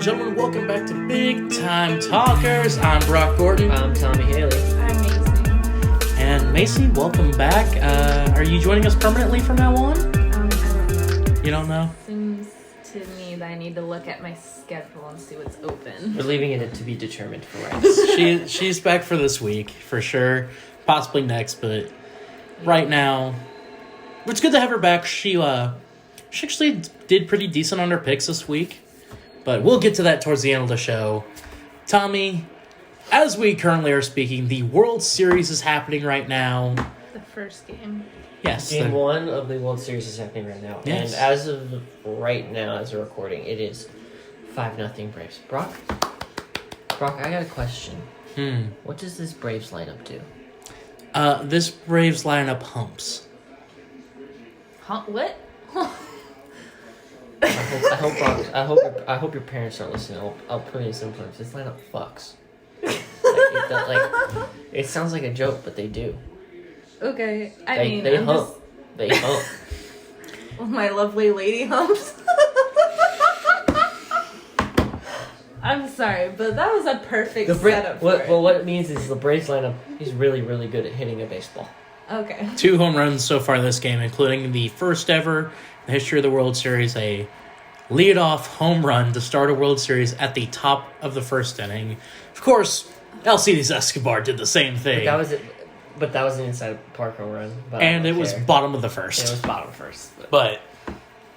and gentlemen, welcome back to Big Time Talkers. I'm Brock Gordon. I'm Tommy Haley. I'm Maisie. And Maisie, welcome back. Are you joining us permanently from now on? I don't know. You don't know? Seems to me that I need to look at my schedule and see what's open. We're leaving it to be determined for right. She's back for this week, for sure. Possibly next, but right now, it's good to have her back. She actually did pretty decent on her picks this week, but we'll get to that towards the end of the show. Tommy, as we currently are speaking, the World Series is happening right now. The first game. Yes. Game 1 of the World Series is happening right now. Yes. And as of right now, as we're recording, it is 5-0 Braves. Brock, I got a question. What does this Braves lineup do? This Braves lineup humps. Huh? What? I hope your parents are listening. I'll put it in some terms. This lineup fucks. It sounds like a joke, but they do. Okay. They hump. They hump. My lovely lady humps. I'm sorry, but that was a perfect setup for it. Well, what it means is the Braves lineup, he's really, really good at hitting a baseball. Okay. 2 home runs so far this game, including the first ever in the history of the World Series, a leadoff home run to start a World Series at the top of the first inning. Of course, Alcides Escobar did the same thing. But that was an inside park home run. And it was bottom of the first. It was bottom first. But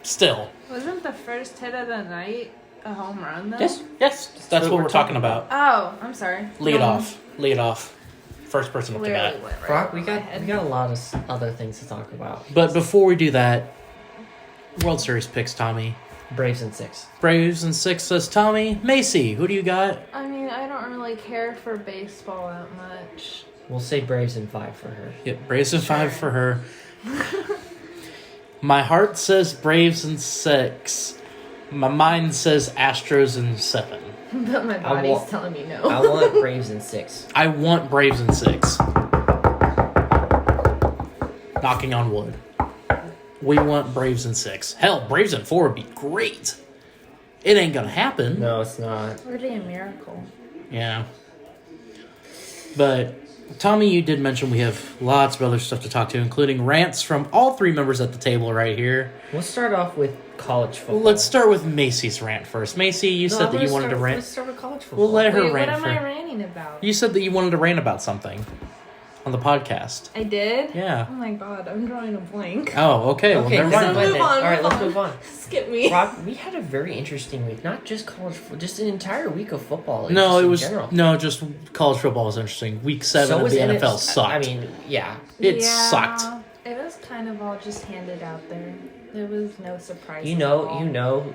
still. Wasn't the first hit of the night a home run, though? Yes. That's what we're talking about. Oh, I'm sorry. Lead off. First person up to bat. Brock, we got a lot of other things to talk about. But before we do that, World Series picks, Tommy. Braves in 6. Braves in 6 says Tommy. Macy, who do you got? I mean, I don't really care for baseball that much. We'll say Braves in 5 for her. Yep, Braves in 5 for her. My heart says Braves in 6. My mind says Astros in 7. But my body's telling me no. I want Braves in 6. I want Braves in 6. Knocking on wood. We want Braves in 6. Hell, Braves in 4 would be great. It ain't gonna happen. No, it's not. Really a miracle. Yeah. But, Tommy, you did mention we have lots of other stuff to talk to, including rants from all 3 members at the table right here. Let's start off with college football. Let's start with Macy's rant first. Macy, you said that you wanted to rant. Let's start with college football. We'll let her Wait, rant what am first. I ranting about? You said that you wanted to rant about something on the podcast. I did? Yeah. Oh my god, I'm drawing a blank. Oh, okay. Well, never mind. Move on, All right, move let's on. move on. Skip me. Brock, we had a very interesting week. Not just college football, just an entire week of football. No, just it was in general. no, just college football was interesting. Week 7 So of was the it- NFL sucked. I mean, yeah. It sucked. It was kind of all just handed out there. There was no surprise. You know,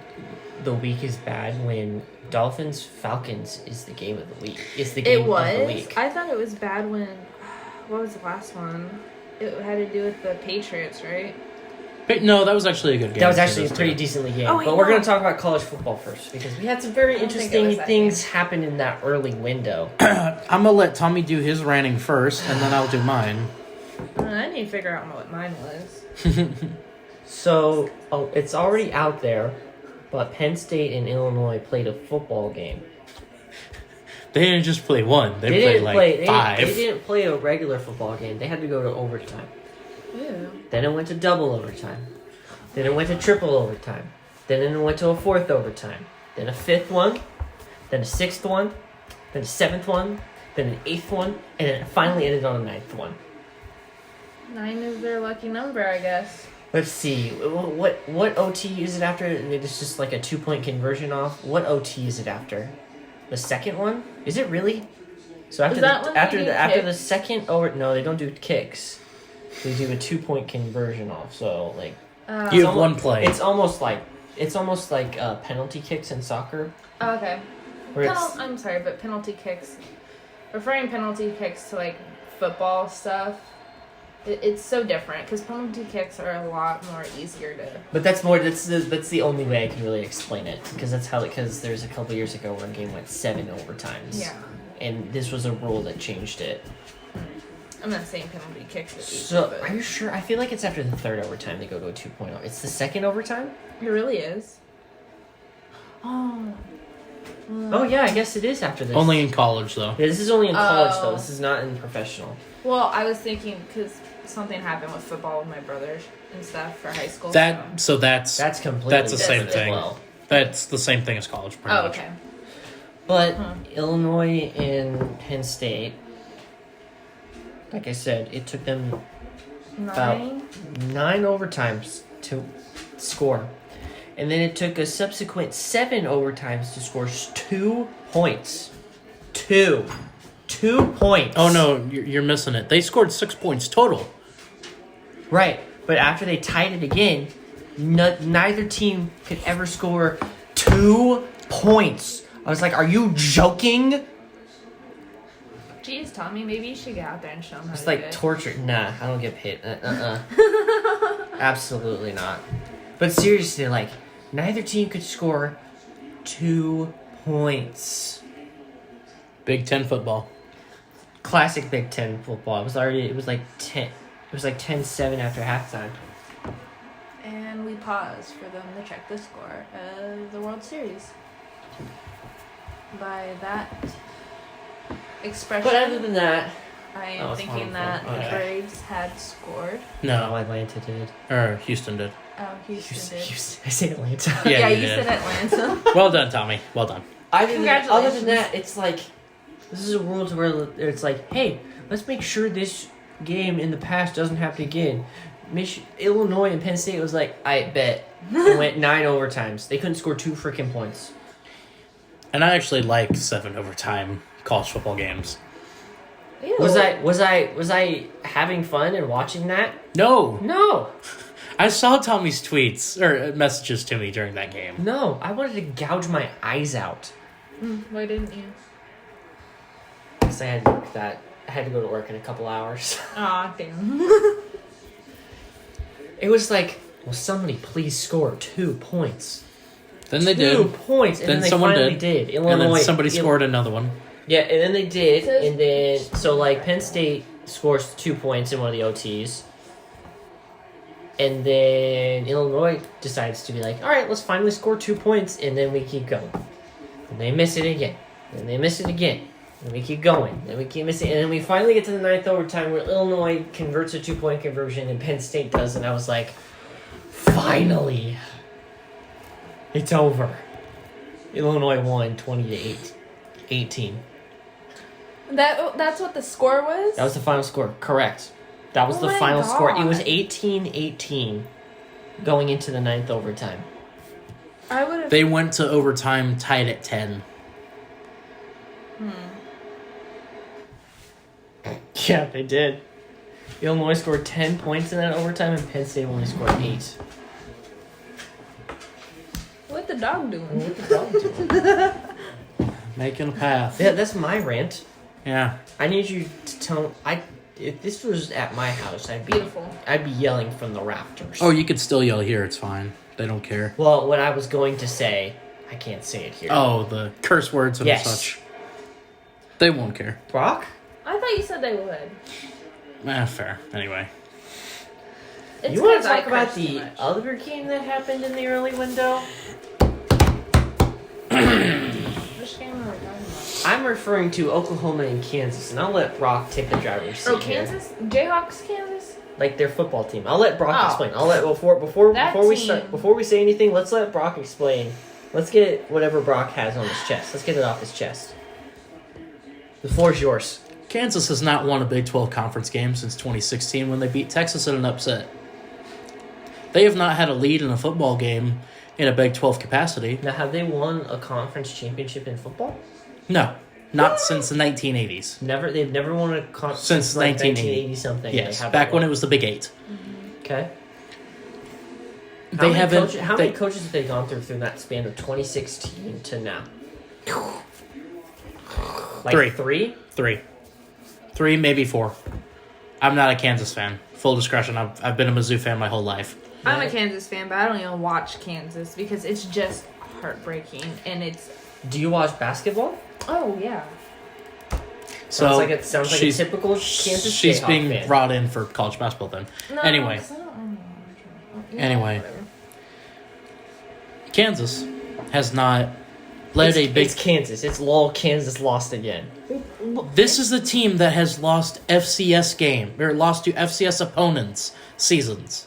the week is bad when Dolphins Falcons is the game of the week. It's the game It was. of the week. I thought it was bad when. What was the last one? It had to do with the Patriots, right? But no, that was actually a good game. That was actually a Those pretty two. decently game. Oh, but yeah. we're going to talk about college football first because we had some very I don't think it interesting was that things happen in that early window. I'm gonna let Tommy do his ranting first, and then I'll do mine. I need to figure out what mine was. So, it's already out there, but Penn State and Illinois played a football game. They didn't just play one; they played like 5. They didn't play a regular football game. They had to go to overtime. Ew. Then it went to double overtime. Then it went to triple overtime. Then it went to a 4th overtime. Then a 5th one. Then a 6th one. Then a 7th one. Then an 8th one. And then it finally ended on a 9th one. 9 is their lucky number, I guess. Let's see. What OT is it after? It's just like a 2-point conversion off. What OT is it after? The second one? Is it really? So after Is that when they do after the kicks? second over, no, they don't do kicks. They do a 2-point conversion off. So like You have one play. It's almost like penalty kicks in soccer. Oh, okay. Where it's, I'm sorry, but penalty kicks. Referring penalty kicks to like football stuff, it's so different because penalty kicks are a lot more easier to. but that's the only way I can really explain it because because there's a couple years ago where a game went 7 overtimes. Yeah. And this was a rule that changed it. I'm not saying penalty kicks are easy, So, but are you sure? I feel like it's after the 3rd overtime they go to a 2.0. It's the 2nd overtime? it really is. Oh, Oh, yeah, I guess it is after this. Only in college, though. Yeah, this is only in college, Oh. though. This is not in professional. Well, I was thinking because something happened with football with my brothers and stuff for high school. That's That's completely That's the same different as thing. well. That's the same thing as college, pretty Oh, much. okay. But Illinois and Penn State, like I said, it took them about 9 overtimes to score. And then it took a subsequent 7 overtimes to score 2 points. 2 points. Oh no, you're missing it. They scored 6 points total. Right, but after they tied it again, neither team could ever score 2 points. I was like, are you joking? Jeez, Tommy, maybe you should get out there and show them how It's to like do it. torture. Nah, I don't get paid. Absolutely not. But seriously, like, neither team could score 2 points. Big Ten football. Classic Big Ten football. It was like 10-7 after halftime. And we pause for them to check the score of the World Series. By that expression, But other than that, I Oh, am it's thinking fine, that fine. the Okay. Braves had scored. No, Atlanta did. or Houston did. Oh, Houston did. I say Atlanta. Yeah, you you did. said Atlanta. Well done, Tommy. Well done. Other than Congratulations. that, it's like this is a world where it's like, hey, let's make sure this game in the past doesn't happen again. Illinois and Penn State was like, I bet. It went 9 overtimes. They couldn't score 2 freaking points. And I actually like 7 overtime college football games. Ew. Was I having fun and watching that? No, No, I saw Tommy's tweets or messages to me during that game. no. I wanted to gouge my eyes out. Why didn't you? Because I had to go to work in a couple hours. Aw, damn. It was like, will somebody please score 2 points? Then they 2 did. points, and Then then they someone finally did. did. Illinois, And then somebody scored another one. Yeah, and then they did, and then so like Penn State scores 2 points in one of the OTs, and then Illinois decides to be like, all right, let's finally score 2 points, and then we keep going. And they miss it again, and they miss it again, and we keep going, and we keep missing, and then we finally get to the 9th overtime where Illinois converts a 2-point conversion, and Penn State does, and I was like, finally, it's over. Illinois won 20-18. That's what the score was? That was the final score. Correct. That was Oh the my final score. It was God. 18-18 going into the 9th overtime. I would have. They went to overtime tied at 10. Yeah, they did. Illinois scored 10 points in that overtime, and Penn State only scored 8. What the dog doing? What the dog doing? Making a path. Yeah, that's my rant. Yeah. I need you to tell. If this was at my house, Beautiful. I'd be yelling from the rafters. Oh, you could still yell here. It's fine. They don't care. Well, what I was going to say, I can't say it here. Oh, the curse words and Yes. such. They won't care. Brock? I thought you said they would. Fair. Anyway. It's You want 'cause to I talk about curse too the much. other game that happened in the early window? Which game are we talking about? I'm referring to Oklahoma and Kansas, and I'll let Brock take the driver's seat. Oh, here. Kansas? Jayhawks, Kansas? Like their football team. I'll let Brock Oh. explain. I'll let before That we team- start before we say anything. Let's let Brock explain. Let's get whatever Brock has on his chest. Let's get it off his chest. The floor is yours. Kansas has not won a Big 12 conference game since 2016 when they beat Texas in an upset. They have not had a lead in a football game in a Big 12 capacity. Now, have they won a conference championship in football? No, not since the 1980s. Never. They've never won a conference Since like 1980 1980 something. Yes, back when it was the Big 8. Okay. They haven't. How many coaches have they gone through that span of 2016 to now? Like Three. three? Three, maybe 4. I'm not a Kansas fan. Full discretion. I've been a Mizzou fan my whole life. I'm a Kansas fan, but I don't even watch Kansas because it's just heartbreaking and it's. Do you watch basketball? Oh, yeah. So Sounds like a typical Kansas She's Jayhawk being fan. brought in for college basketball then. No, Anyway. 'cause I don't really watch it. Yeah, Anyway. whatever. Kansas has not led a big. It's Kansas. It's lol. Kansas lost again. This is the team that has lost lost to FCS opponents seasons.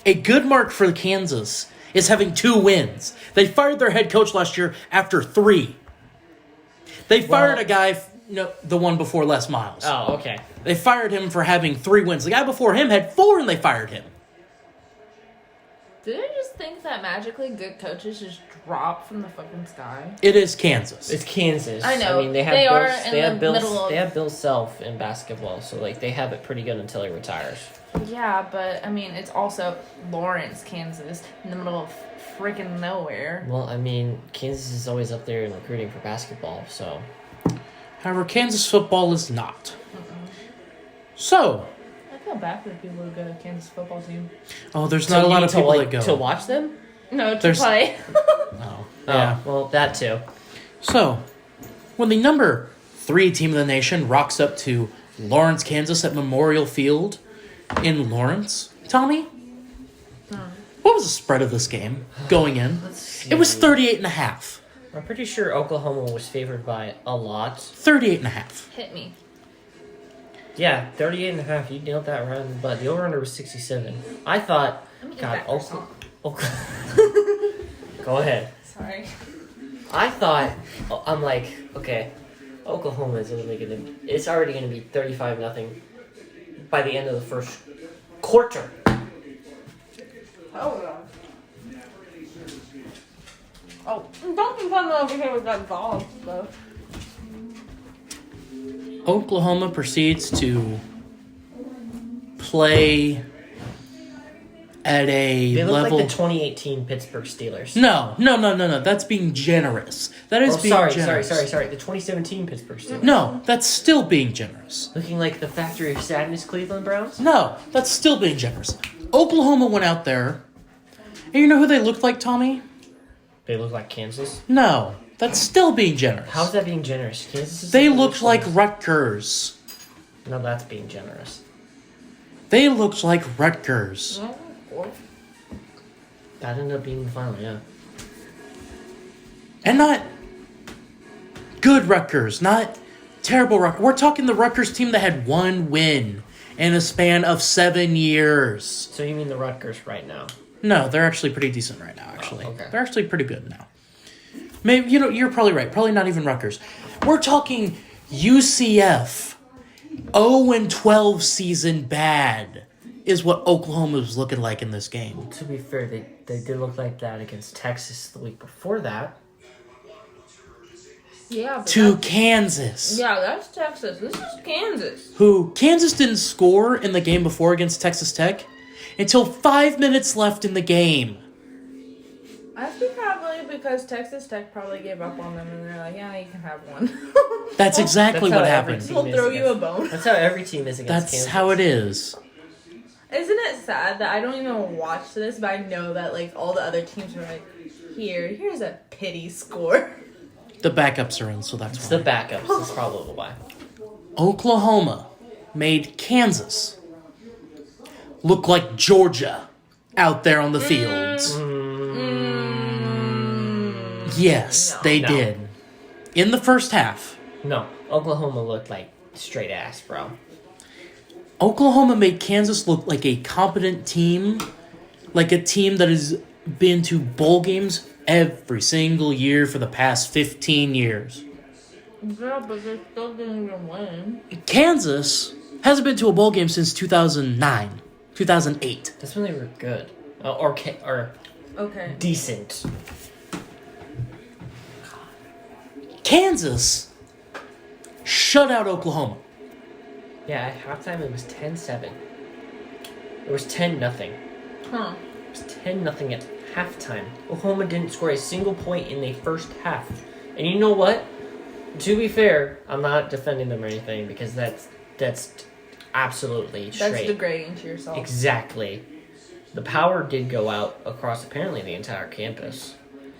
A good mark for Kansas is having 2 wins. They fired their head coach last year after 3. They fired a guy, the one before Les Miles. Oh, okay. They fired him for having 3 wins. The guy before him had 4 and they fired him. Did I just think that magically good coaches just drop from the fucking sky? It is Kansas. It's Kansas. I know. I mean, they have They Bill, are in they have the Bill, middle of- they have Bill Self in basketball, so like they have it pretty good until he retires. Yeah, but I mean, it's also Lawrence, Kansas, in the middle of freaking nowhere. Well, I mean, Kansas is always up there in recruiting for basketball, so. However, Kansas football is not. So, I feel bad for the people who go to Kansas football team. there's not a lot of people that go. To watch them? No, to play. Oh, yeah. Well, that too. So, when the number 3 team of the nation rocks up to Lawrence, Kansas at Memorial Field in Lawrence, Tommy, what was the spread of this game going in? Let's see. It was 38.5. I'm pretty sure Oklahoma was favored by a lot. 38.5. Hit me. Yeah, 38.5. You nailed that right in the butt. The over-under was 67. I thought, Let me get God, back for a song. Go ahead. Sorry. I thought, I'm like, okay, Oklahoma is only it's already gonna be 35-0 by the end of the first quarter. Oh, don't be fun over here with that ball stuff. Oklahoma proceeds to play at a They look level. like the 2018 Pittsburgh Steelers. No. That's being generous. That is being generous. Sorry. The 2017 Pittsburgh Steelers. No, that's still being generous. Looking like the Factory of Sadness Cleveland Browns? No, that's still being generous. Oklahoma went out there, and you know who they looked like, Tommy? They look like Kansas. No, that's still being generous. How's that being generous? Kansas is They like the looked worst like ones. Rutgers. No, that's being generous. They looked like Rutgers. That ended up being the final, yeah. And not good Rutgers, not terrible Rutgers. We're talking the Rutgers team that had 1 win in a span of 7 years. So you mean the Rutgers right now? No, they're actually pretty decent right now, actually. okay. They're actually pretty good now. Maybe, you're probably right. Probably not even Rutgers. We're talking UCF. 0-12 season bad is what Oklahoma was looking like in this game. To be fair, they did look like that against Texas the week before that. Yeah, but To Kansas. yeah, that's Texas. This is Kansas. Who Kansas didn't score in the game before against Texas Tech until 5 minutes left in the game. I think probably because Texas Tech probably gave up on them and they're like, yeah, you can have one. That's exactly That's what how every happened. team We'll is throw you a against- bone. That's how every team is against That's Kansas. how it is. Isn't it sad that I don't even watch this, but I know that like all the other teams are like, here's a pity score. The backups are in, so that's It's why. the backups. That's probably why. Oklahoma made Kansas look like Georgia out there on the fields. Yes, No. they No. did. In the first half, No, Oklahoma looked like straight ass, bro. Oklahoma made Kansas look like a competent team, like a team that has been to bowl games every single year for the past 15 years. Yeah, but they still didn't even win. Kansas hasn't been to a bowl game since 2009, 2008. That's when they were good. Or Okay. decent. Kansas shut out Oklahoma. Yeah, at halftime it was 10-7. It was 10-0. Huh. It was 10-0 at halftime. Oklahoma didn't score a single point in the first half. And you know what? To be fair, I'm not defending them or anything because that's absolutely That's straight. degrading to yourself. Exactly. The power did go out across apparently the entire campus.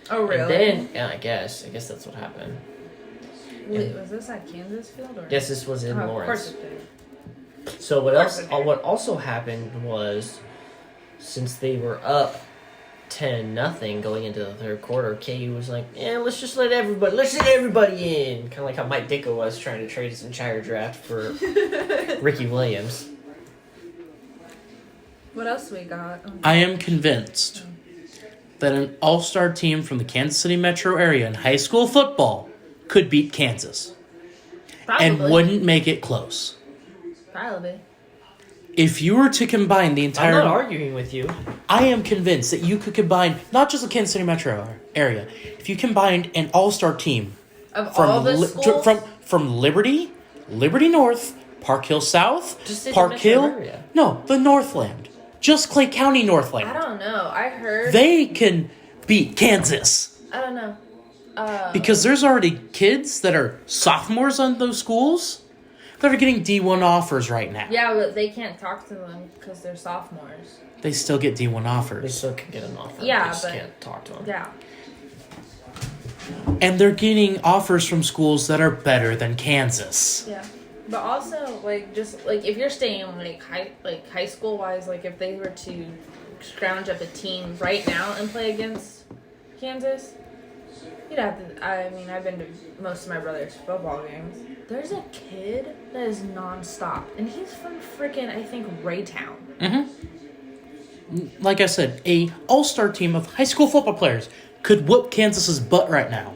Oh, really? And then, yeah, I guess that's what happened. Wait, was this at Kansas Field? Or? Yes, this was in Oh, of Lawrence. course it did. So what Of course else? it did. What also happened was, since they were up 10-0 going into the third quarter. KU was like, yeah, let's let everybody in. Kind of like how Mike Ditka was trying to trade his entire draft for Ricky Williams. What else we got? I am convinced that an all-star team from the Kansas City metro area in high school football could beat Kansas. Probably. And wouldn't make it close. Probably. If you were to combine the entire... I'm not arguing with you. I am convinced that you could combine not just the Kansas City metro area. If you combined an all-star team Of all the schools? from Liberty North, Park Hill South, Just say the Park metro Hill... area. No, the Northland. Just Clay County Northland. I don't know. I heard... They can beat Kansas. I don't know. Because there's already kids that are sophomores on those schools that are getting D1 offers right now. Yeah, but they can't talk to them because they're sophomores. They still get D1 They offers. still can get an offer. Yeah, they just but- can't talk to them. Yeah. And they're getting offers from schools that are better than Kansas. Yeah. But also, like, just, like, if you're staying, high school-wise, like, if they were to scrounge up a team right now and play against Kansas, you'd have to, I mean, I've been to most of my brother's football games. There's a kid that is nonstop, and he's from freaking, I think, Raytown. Like I said, a all-star team of high school football players could whoop Kansas's butt right now.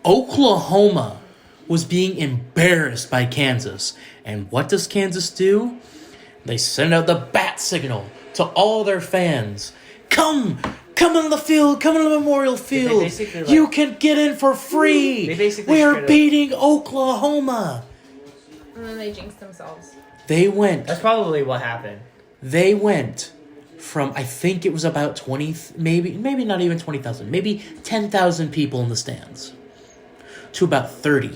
Oklahoma was being embarrassed by Kansas. And what does Kansas do? They send out the bat signal to all their fans. Come on the field, come on the Memorial Field. basically, You can get in for free. They basically We are straight up- beating Oklahoma. And then they jinxed themselves. They went That's probably what happened. from, I think it was about 20, maybe not even 20,000, maybe 10,000 people in the stands, to about 30.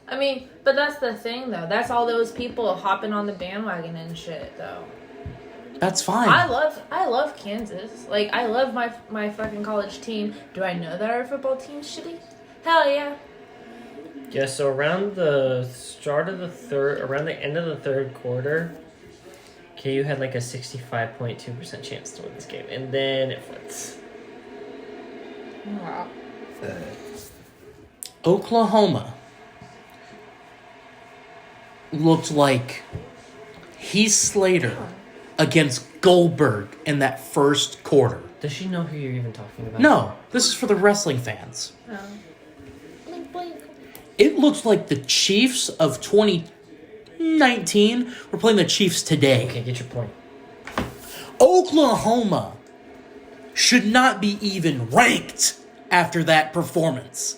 I mean, but that's the thing, though. That's all those people hopping on the bandwagon and shit, though. That's fine. I love Kansas. Like, I love my fucking college team. Do I know that our football team's shitty? Hell yeah. Yeah, so around the end of the third quarter, KU had like a 65.2% chance to win this game. And then it flips. Wow. Oklahoma looked like Heath Slater against Goldberg in that first quarter. Does she know who you're even talking about? No, this is for the wrestling fans. Oh. Blink, blink. It looks like the Chiefs of 2019 were playing the Chiefs today. Okay, get your point. Oklahoma should not be even ranked after that performance.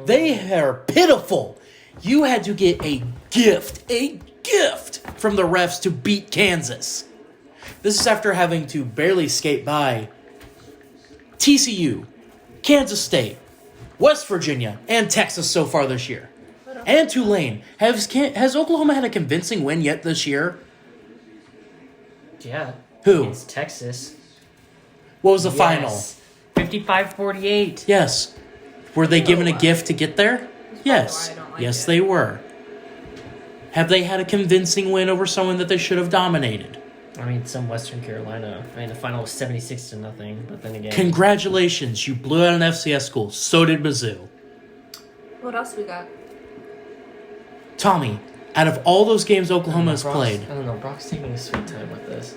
They are pitiful. You had to get a gift from the refs to beat Kansas. This is after having to barely skate by TCU, Kansas State, West Virginia, and Texas so far this year. And Tulane. Has Oklahoma had a convincing win yet this year? Yeah. Who? Against Texas. What was the final? 55-48. Yes. Were they given a gift to get there? Yes. why I don't like Yes, it. they were. Have they had a convincing win over someone that they should have dominated? I mean, some Western Carolina. I mean, the final was 76-0, but then again... Congratulations, you blew out an FCS school. So did Mizzou. What else we got? Tommy, out of all those games Oklahoma has played, I don't know. Brock's taking a sweet time with this.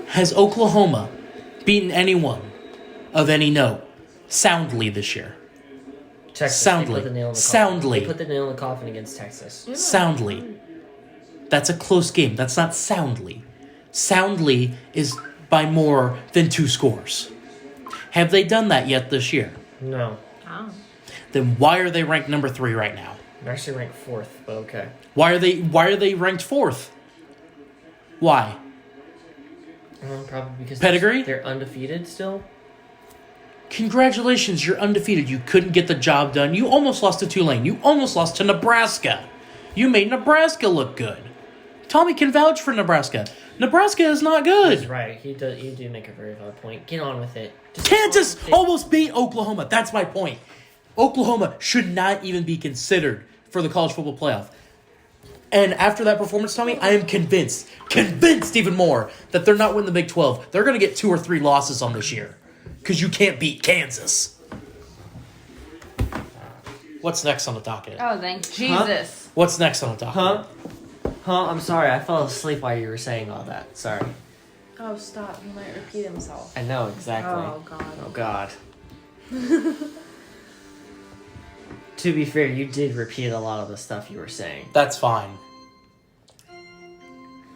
has Oklahoma beaten anyone of any note soundly this year? Texas, Soundly. They put the nail in the coffin. Soundly. They put the nail in the coffin against Texas. Soundly. That's a close game. That's not soundly. Soundly is by more than 2 scores. Have they done that yet this year? No. Oh. Then why are they ranked number 3 right now? They're actually ranked 4th, but okay. Why are they ranked 4th? Why? Probably because Pedigree? they're undefeated still. Congratulations, you're undefeated. You couldn't get the job done. You almost lost to Tulane. You almost lost to Nebraska. You made Nebraska look good. Tommy can vouch for Nebraska. Nebraska is not That's good. right. You do make a very valid point. Get on with it. Just Kansas get on with it. almost beat Oklahoma. That's my point. Oklahoma should not even be considered for the college football playoff. And after that performance, Tommy, I am convinced even more, that they're not winning the Big 12. They're going to get 2 or 3 losses on this year. Because you can't beat Kansas. What's next on the docket? Oh, thank Jesus. What's next on the docket? I'm sorry. I fell asleep while you were saying all that. Sorry. Oh, stop. He might repeat himself. I know, exactly. Oh, God. Oh, God. To be fair, you did repeat a lot of the stuff you were saying. That's fine.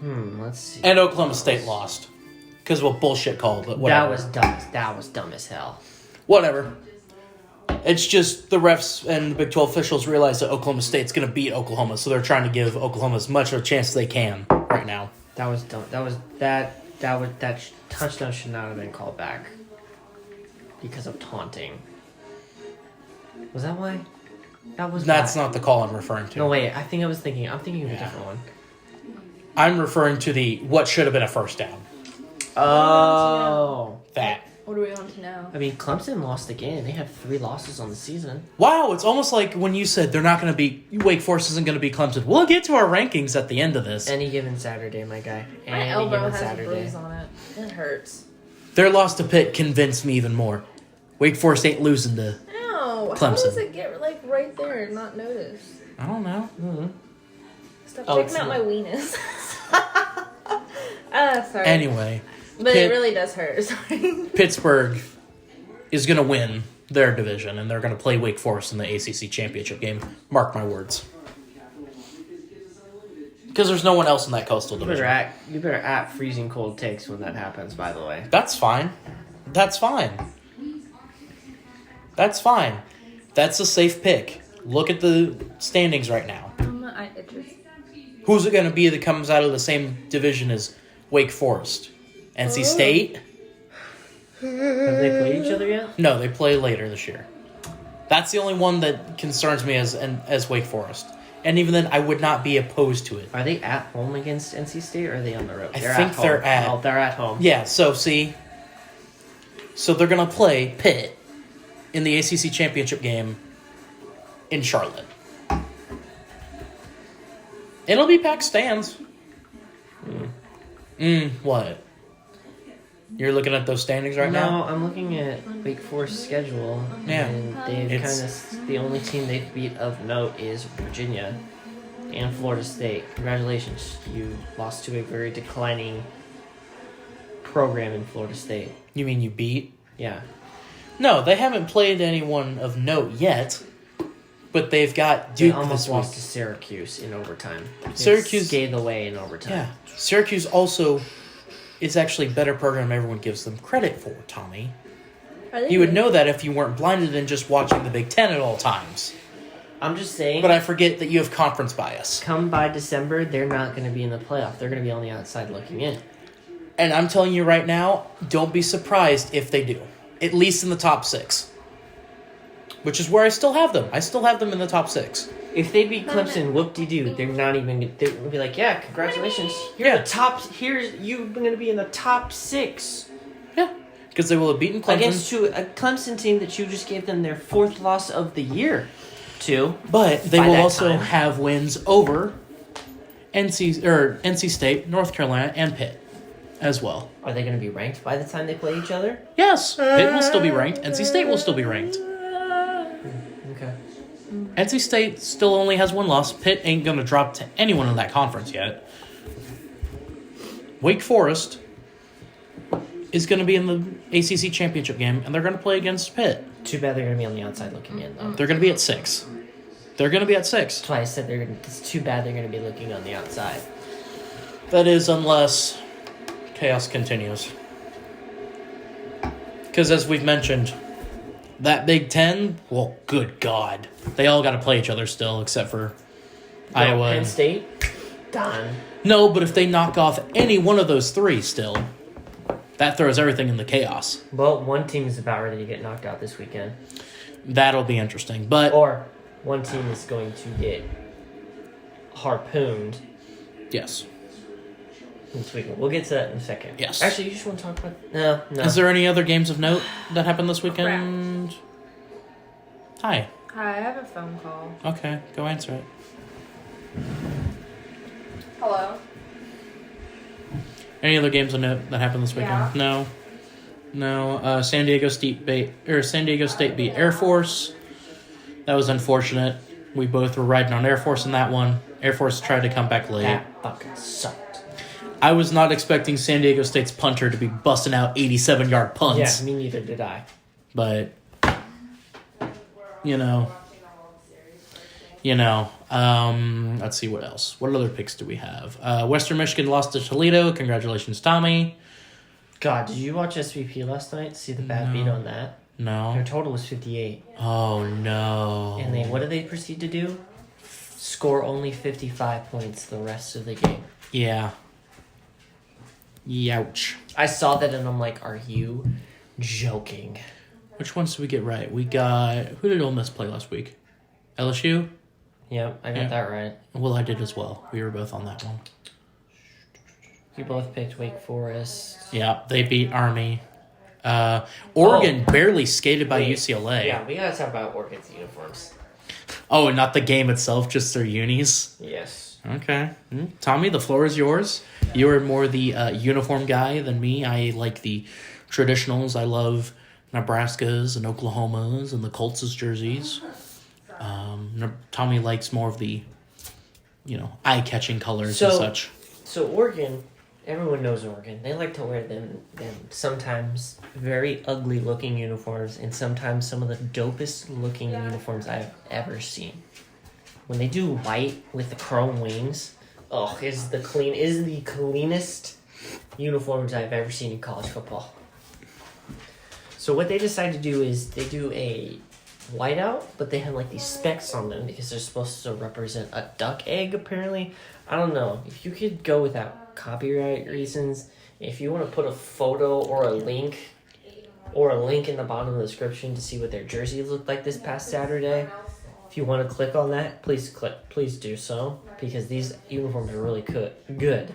Let's see. And Oklahoma State lost. Because of a bullshit call, but whatever. That was dumb as hell. Whatever. It's just the refs and the Big 12 officials realize that Oklahoma State's going to beat Oklahoma, so they're trying to give Oklahoma as much of a chance as they can right now. That was dumb. That touchdown should not have been called back because of taunting. Was that why? That's not the call I'm referring to. No, wait. I'm thinking of a different one. I'm referring to the what should have been a first down. Oh. That. What are we on to now? I mean, Clemson lost again. They have 3 losses on the season. Wow, it's almost like when you said they're not going to be... Wake Forest isn't going to be Clemson. We'll get to our rankings at the end of this. Any given Saturday, my guy. My elbow has a bruise on it. It hurts. Their loss to Pitt convinced me even more. Wake Forest ain't losing to Ow! Clemson. How does it get right there and not notice? I don't know. Mm-hmm. Stop checking out my weenus. Sorry. Anyway. But it really does hurt. Sorry. Pittsburgh is going to win their division, and they're going to play Wake Forest in the ACC championship game. Mark my words. Because there's no one else in that coastal division. You better act freezing cold takes when that happens, by the way. That's fine. That's fine. That's fine. That's a safe pick. Look at the standings right now. Who's it going to be that comes out of the same division as Wake Forest? NC State? Have they played each other yet? No, they play later this year. That's the only one that concerns me as Wake Forest. And even then, I would not be opposed to it. Are they at home against NC State, or are they on the road? I think they're at... Oh, they're at home. Yeah, so see... So they're going to play Pitt in the ACC championship game in Charlotte. It'll be packed stands. What? You're looking at those standings right now? No, I'm looking at Wake Forest's schedule. Yeah. And they've the only team they've beat of note is Virginia and Florida State. Congratulations. You lost to a very declining program in Florida State. You mean you beat? Yeah. No, they haven't played anyone of note yet. But they've got Duke They almost this week. lost to Syracuse in overtime. Syracuse gave away in overtime. Yeah. Syracuse also is actually a better program than everyone gives them credit for, Tommy. You would know that if you weren't blinded and just watching the Big Ten at all times. I'm just saying. But I forget that you have conference bias. Come by December, they're not going to be in the playoff. They're going to be on the outside looking in. And I'm telling you right now, don't be surprised if they do. At least in the top 6. Which is where I still have them. I still have them in the top 6. If they beat Clemson, whoop-de-doo, they're not even... They're going to be like, yeah, congratulations. You're going to be in the top 6. Yeah. Because they will have beaten Clemson. Against a Clemson team that you just gave them their 4th loss of the year to. But they will also have wins over NC State, North Carolina, and Pitt as well. Are they going to be ranked by the time they play each other? Yes. Pitt will still be ranked. NC State will still be ranked. Okay. NC State still only has 1 loss. Pitt ain't going to drop to anyone in that conference yet. Wake Forest is going to be in the ACC championship game, and they're going to play against Pitt. Too bad they're going to be on the outside looking in, though. They're going to be at 6. They're going to be at 6. That's why I said it's too bad they're going to be looking on the outside. That is, unless chaos continues. Because as we've mentioned, that Big Ten, well, good God. They all got to play each other still, except for Iowa. Penn State? Done. No, but if they knock off any one of those 3 still, that throws everything in the chaos. Well, one team is about ready to get knocked out this weekend. That'll be interesting. But Or one team is going to get harpooned yes. this weekend. We'll get to that in a second. Yes. Actually, you just want to talk about... No. Is there any other games of note that happened this weekend? Hi. Hi, I have a phone call. Okay, go answer it. Hello. Any other games on that happened this weekend? Yeah. No. San Diego State beat Air Force. That was unfortunate. We both were riding on Air Force in that one. Air Force tried to come back late. That fucking sucked. I was not expecting San Diego State's punter to be busting out 87-yard punts. Yeah, me neither did I. But, let's see what else. What other picks do we have? Western Michigan lost to Toledo. Congratulations, Tommy. God, did you watch SVP last night? See the bad beat on that? No. Their total was 58. Oh, no. And what did they proceed to do? Score only 55 points the rest of the game. Yeah. Youch. I saw that and I'm like, are you joking? Which ones did we get right? We got... Who did Ole Miss play last week? LSU? Yep, I got that right. Well, I did as well. We were both on that one. You both picked Wake Forest. Yeah, they beat Army. Oregon barely skated by UCLA. Yeah, we gotta talk about Oregon's uniforms. Oh, and not the game itself, just their unis? Yes. Okay. Tommy, the floor is yours. You are more the uniform guy than me. I like the traditionals. I love Nebraska's and Oklahoma's and the Colts' jerseys. Tommy likes more of the, eye-catching colors and such. So Oregon, everyone knows Oregon. They like to wear them sometimes very ugly-looking uniforms and sometimes some of the dopest-looking uniforms I've ever seen. When they do white with the chrome wings, is the cleanest uniforms I've ever seen in college football. So what they decided to do is they do a whiteout, but they have like these specks on them because they're supposed to represent a duck egg, apparently. I don't know. If you could go without copyright reasons, if you want to put a photo or a link in the bottom of the description to see what their jerseys looked like this past Saturday, if you want to click on that, please do so, because these uniforms are really good.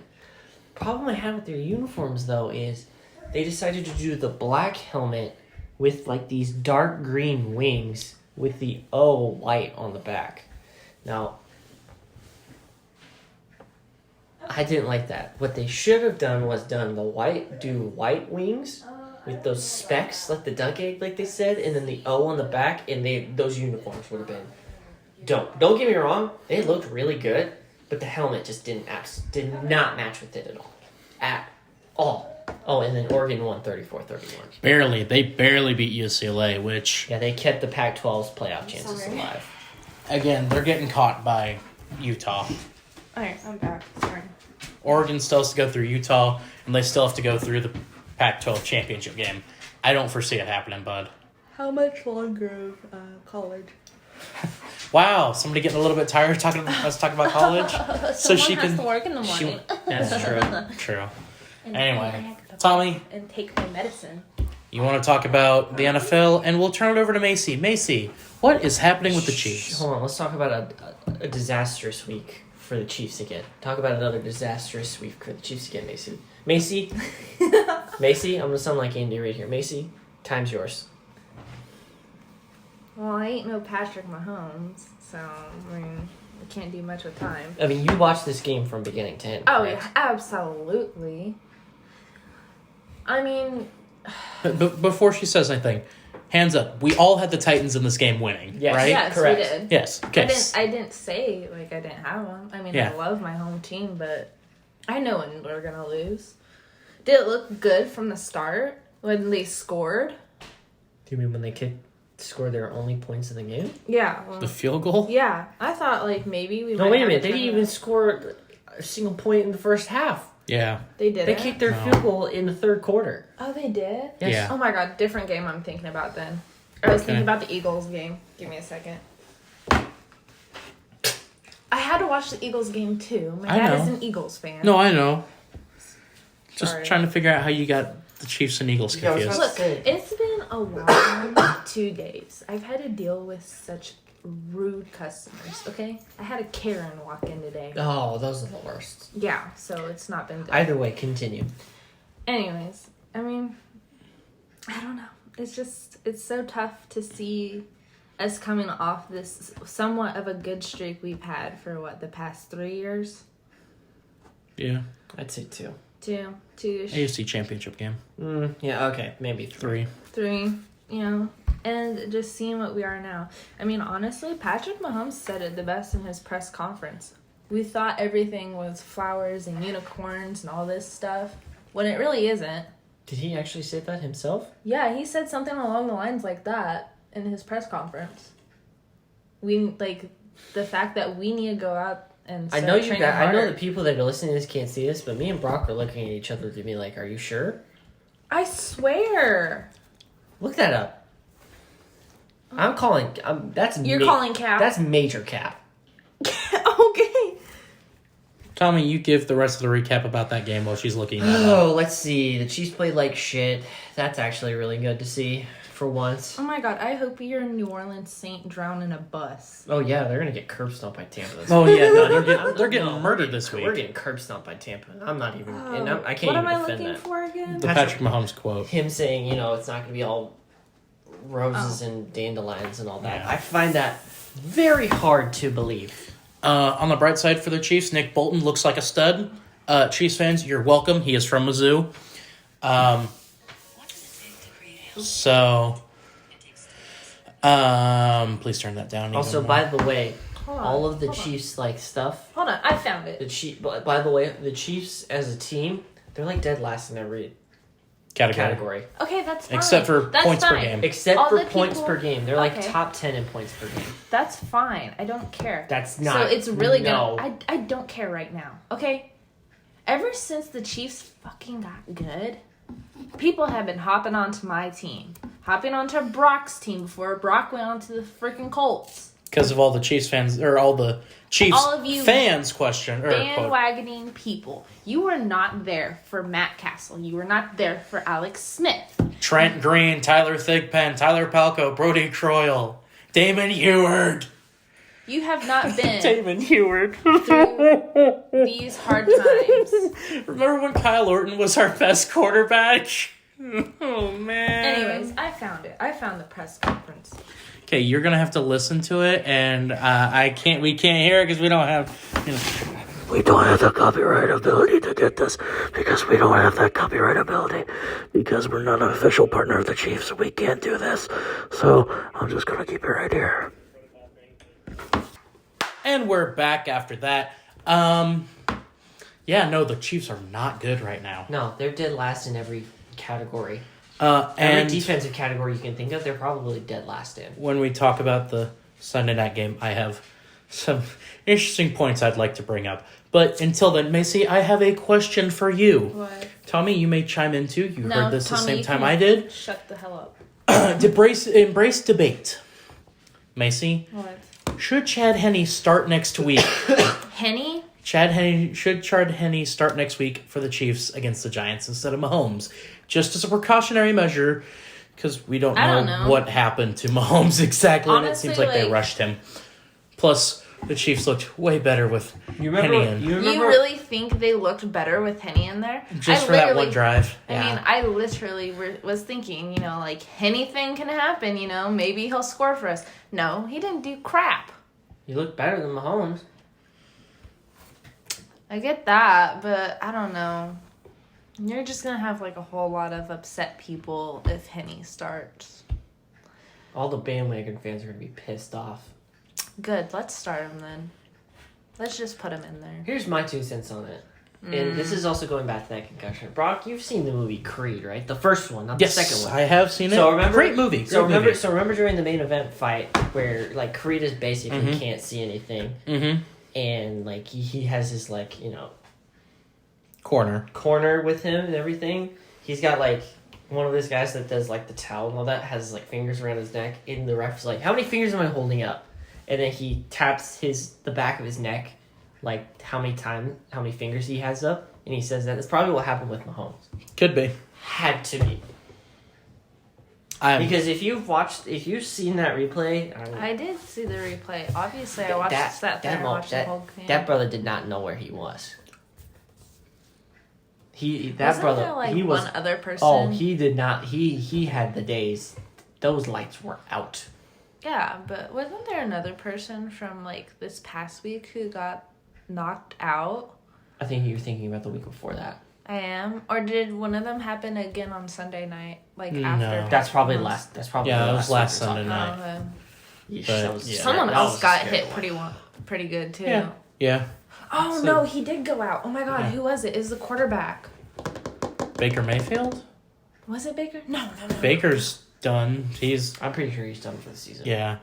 Problem I have with their uniforms, though, is they decided to do the black helmet with like these dark green wings with the O white on the back. Now, I didn't like that. What they should have done was do white wings with those specks, like the duck egg, like they said, and then the O on the back, and those uniforms would have been dope. Don't get me wrong, they looked really good, but the helmet just did not match with it at all. Oh, and then Oregon won 34-31. They barely beat UCLA, which... Yeah, they kept the Pac-12's playoff chances alive. Again, they're getting caught by Utah. Alright, I'm back. Sorry. Oregon still has to go through Utah, and they still have to go through the Pac-12 championship game. I don't foresee it happening, bud. How much longer of college? Wow, somebody getting a little bit tired talking about college? So she has to work in the morning. That's true. True. And Anyway, Tommy. And take my medicine. You want to talk about the NFL, and we'll turn it over to Maisie. Maisie, what is happening with the Chiefs? Hold on, let's talk about a disastrous week for the Chiefs again. Talk about another disastrous week for the Chiefs again, Maisie. Maisie, I'm going to sound like Andy Reid here. Maisie, time's yours. Well, I ain't no Patrick Mahomes, so, I mean, I can't do much with time. I mean, you watched this game from beginning to end. Oh, correct? yeah, absolutely. I mean... But before she says anything, hands up. We all had the Titans in this game winning, yes. right? Yes, correct. we did. Yes. Okay. I didn't say, I didn't have them. I mean, Yeah. I love my home team, but I know when we're going to lose. Did it look good from the start when they scored? Do you mean when they scored their only points in the game? Yeah. Well, The field goal? yeah. I thought, maybe we No, might wait a have minute. They turn didn't it. even score a single point in the first half. Yeah. They did They it? kicked their No. field goal in the third quarter. Oh, they did? Yes. Yeah. Oh my god, different game I'm thinking about then. I was Okay. thinking about the Eagles game. Give me a second. I had to watch the Eagles game too. My I dad know. is an Eagles fan. No, I know. Just Sorry. trying to figure out how you got the Chiefs and Eagles Yeah, I was confused. about- Look, it's been a long 2 days. I've had to deal with such rude customers, okay? I had a Karen walk in today. Oh, those are the worst. Yeah, so it's not been good. Either way, continue. Anyways, I mean, I don't know. It's so tough to see us coming off this somewhat of a good streak we've had for the past 3 years? Yeah. I'd say 2. 2-ish. AFC Championship game. Yeah, okay. Maybe 3. 3, and just seeing what we are now. I mean, honestly, Patrick Mahomes said it the best in his press conference. We thought everything was flowers and unicorns and all this stuff, when it really isn't. Did he actually say that himself? Yeah, he said something along the lines like that in his press conference. The fact that we need to go out and start training harder. I know the people that are listening to this can't see this, but me and Brock are looking at each other to be like, are you sure? I swear. Look that up. I'm calling. You're calling cap? That's major cap. Okay. Tommy, you give the rest of the recap about that game while she's looking at it. Oh, let's see. The Chiefs played like shit. That's actually really good to see for once. Oh my god, I hope you're a New Orleans Saint drown in a bus. Oh yeah, they're gonna get curb stomped by Tampa this Oh week. yeah, no, they're getting murdered this week. We're getting curb stomped by Tampa. I'm not even. And I can't what even am I defend looking that. for again? The Patrick Mahomes quote. Him saying, it's not gonna be all roses and dandelions and all that. Yeah. I find that very hard to believe. On the bright side for the Chiefs, Nick Bolton looks like a stud. Chiefs fans, you're welcome. He is from Mizzou. Please turn that down. Also, by the way, all of the Chiefs stuff. Hold on, I found it. By the way, the Chiefs as a team, they're dead last in every category. Okay, that's fine. Except for that's points per fine. game. Except All for the points people- per game. They're Okay. top 10 in points per game. That's fine. I don't care. That's not. So it's really no. gonna. I don't care right now. Okay. Ever since the Chiefs fucking got good, people have been hopping onto my team, hopping onto Brock's team before Brock went onto the freaking Colts. Because of all the Chiefs fans, or all the Chiefs All of you fans question, or quote. Bandwagoning people. You were not there for Matt Castle. You were not there for Alex Smith. Trent Green, Tyler Thigpen, Tyler Palco, Brody Croyle, Damon Heward. You have not been Damon Heward. through these hard times. Remember when Kyle Orton was our best quarterback? Oh, man. Anyways, I found it. I found the press conference. Okay, you're gonna have to listen to it, and we can't hear it because we don't have, We don't have the copyright ability to get this because we don't have that copyright ability because we're not an official partner of the Chiefs, so we can't do this. So I'm just gonna keep it right here. And we're back after that. The Chiefs are not good right now. No, they're dead last in every category. And Every defensive category you can think of, they're probably dead last in. when we talk about the Sunday night game, I have some interesting points I'd like to bring up. But until then, Maisie, I have a question for you. What? Tommy, you may chime in too. You heard this Tommy, the same you time can I did. Shut the hell up. Embrace debate. Macy, What? should Chad Henne start next week? Henny? Should Chad Henne start next week for the Chiefs against the Giants instead of Mahomes? Just as a precautionary measure, because we don't know what happened to Mahomes exactly, and it Honestly, seems like they rushed him. Plus, the Chiefs looked way better with Henne in. You really think they looked better with Henny in there? Just for that one drive. I literally was thinking, anything can happen, maybe he'll score for us. No, he didn't do crap. You look better than Mahomes. I get that, but I don't know. You're just going to have a whole lot of upset people if Henny starts. All the bandwagon fans are going to be pissed off. Good, let's start him then. Let's just put him in there. Here's my 2 cents on it. And this is also going back to that concussion. Brock, you've seen the movie Creed, right? The first one, not the second one. I have seen it. So remember, great movie. Remember during the main event fight where Creed is basically can't see anything, and he has his corner with him and everything. He's got one of those guys that does the towel and all that has fingers around his neck. And the ref's how many fingers am I holding up? And then he taps the back of his neck, how many fingers he has up, and he says that's probably what happened with Mahomes. Could be. Had to be. Because if you've seen that replay, I did see the replay. Obviously, I watched the whole game. That brother did not know where he was. He was one other person. Oh, he did not. He had the days. Those lights were out. Yeah, but wasn't there another person from this past week who got knocked out? I think you're thinking about the week before that. I am. Or did one of them happen again on Sunday night? Like No. after? That's probably last. That's probably Yeah, the it was last week we're Sunday talking night. Oh, Yeesh, But, that was yeah. someone that else was a got scary hit one. pretty good too. Yeah. Oh So- no, he did go out. Oh my god, Yeah. who was it? It was the quarterback. Baker Mayfield? Was it Baker? No. Baker's done. I'm pretty sure he's done for the season. Yeah.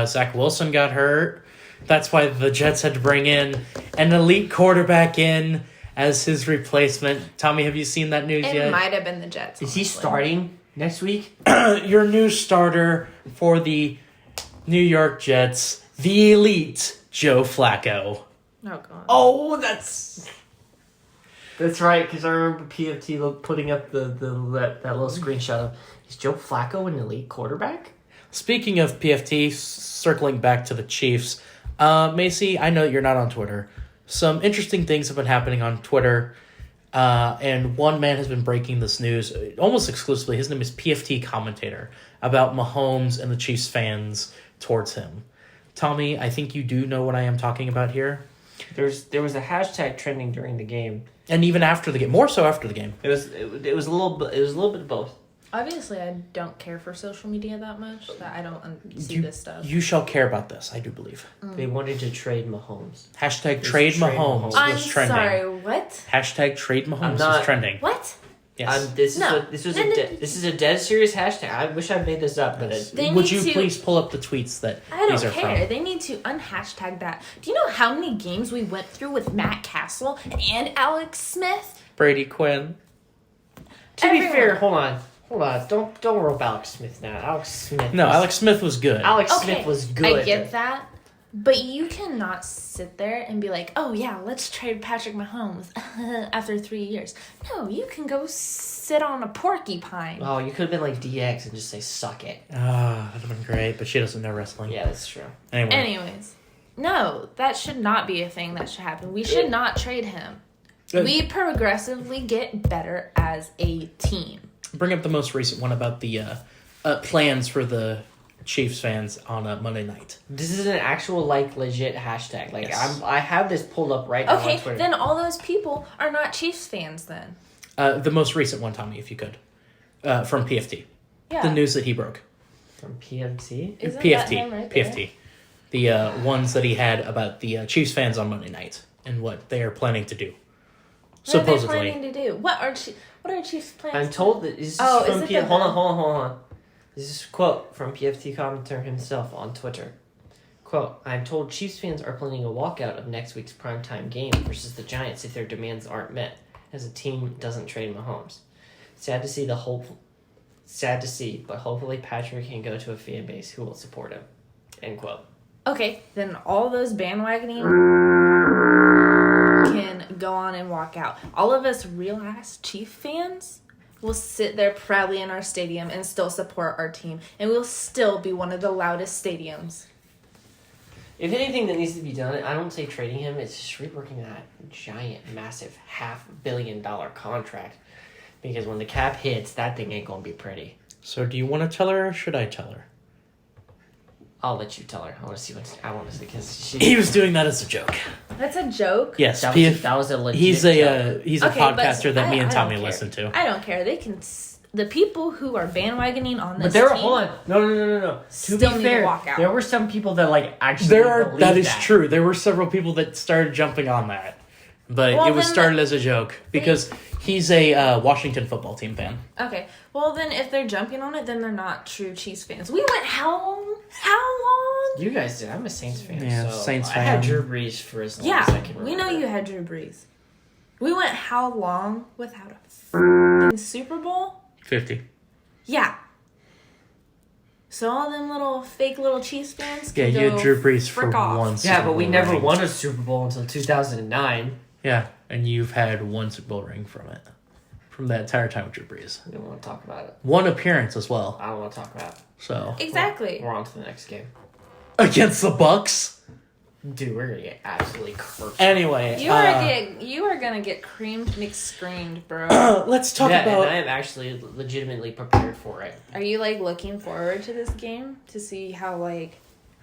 Zach Wilson got hurt. That's why the Jets had to bring in an elite quarterback in as his replacement. Tommy, have you seen that news It yet? might have been the Jets. Is he honestly. starting next week? Your new starter for the New York Jets, the elite Joe Flacco. Oh god. Oh, that's right. Because I remember PFT putting up that little screenshot of is Joe Flacco an elite quarterback? Speaking of PFT, circling back to the Chiefs, Maisie, I know that you're not on Twitter. Some interesting things have been happening on Twitter, and one man has been breaking this news almost exclusively. His name is PFT Commentator, about Mahomes and the Chiefs fans towards him. Tommy, I think you do know what I am talking about here. There was a hashtag trending during the game. And even after the game, more so after the game. It was a little bit of both. Obviously, I don't care for social media that much. That I don't see this stuff. You shall care about this, I do believe. They wanted to trade Mahomes. Hashtag trade Mahomes I'm was trending. sorry. What? Hashtag trade Mahomes not- was trending. What? Yes. This No. is a dead serious hashtag. I wish I made this up, but They Would need you to- please pull up the tweets that I these don't are care. from? They need to unhashtag that. Do you know how many games we went through with Matt Castle and Alex Smith? Brady Quinn. to be Everyone. fair, hold on. Don't rope Alex Smith now. Alex Smith. No, was- Alex Smith was good. Alex Okay, Smith was good. I get that. But you cannot sit there and be like, oh yeah, let's trade Patrick Mahomes after 3 years. No, you can go sit on a porcupine. Oh, you could have been like DX and just say suck it. Ah, that'd have been great, but she doesn't know wrestling. Yeah, that's true. Anyway. Anyways, no, that should not be a thing that should happen. We should not trade him. Good. We progressively get better as a team. Bring up the most recent one about the plans for the Chiefs fans on Monday night. This is an actual legit hashtag. Yes. I have this pulled up right now on Okay, Twitter. then all those people are not Chiefs fans then. The most recent one, Tommy, if you could. From PFT. Yeah. The news that he broke. From PMT. Isn't PFT. that him right there? PFT. The ones that he had about the Chiefs fans on Monday night and what they are planning to do. What are they Supposedly. planning to do? What are Chiefs plans? I'm told that this is Oh, from is it P- the- hold on. This is a quote from PFT commentator himself on Twitter. Quote, I'm told Chiefs fans are planning a walkout of next week's primetime game versus the Giants if their demands aren't met, as the team doesn't trade Mahomes. Sad to see, but hopefully Patrick can go to a fan base who will support him. End quote. Okay, then all those bandwagoning can go on and walk out. All of us real ass Chief fans will sit there proudly in our stadium and still support our team, and we'll still be one of the loudest stadiums. If anything that needs to be done, I don't say trading him, it's just reworking that giant, massive $500 million contract. Because when the cap hits, that thing ain't gonna be pretty. So do you want to tell her or should I tell her? I'll let you tell her. I want to see because she. He was doing that as a joke. That's a joke. Yes, That PF, was, that was a legit. he's joke. a Okay, but podcaster that me and I Tommy don't care. listen to. I don't care. They can. The people who are bandwagoning on this But there, team. hold on, no. To Still be need to fair, walk out. there were some people that actually. That believed is true. There were several people that started jumping on that, but Well, it was then started as a joke because he's a Washington football team fan. Okay, well then if they're jumping on it, then they're not true Chiefs fans. We went how long? How long? You guys did. I'm a Saints fan. Yeah, so Saints I had fan. Drew Brees for as long as I Yeah, can we remember. know you had Drew Brees. We went how long without a f***ing Super Bowl? 50. Yeah. So all them little fake little Chiefs fans Yeah, can you go had Drew Brees for frick off. one Yeah, Super but we Bowl never ring. won a Super Bowl until 2009. Yeah, and you've had one Super Bowl ring from it. From that entire time with Drew Brees. We don't want to talk about it. One appearance as well. I don't want to talk about it. So Exactly. We're on to the next game. against the Bucks. Dude, we're gonna get absolutely cursed. Anyway, You are gonna get creamed McScreamed, bro. let's talk yeah, about. and I am actually legitimately prepared for it. Are you looking forward to this game to see how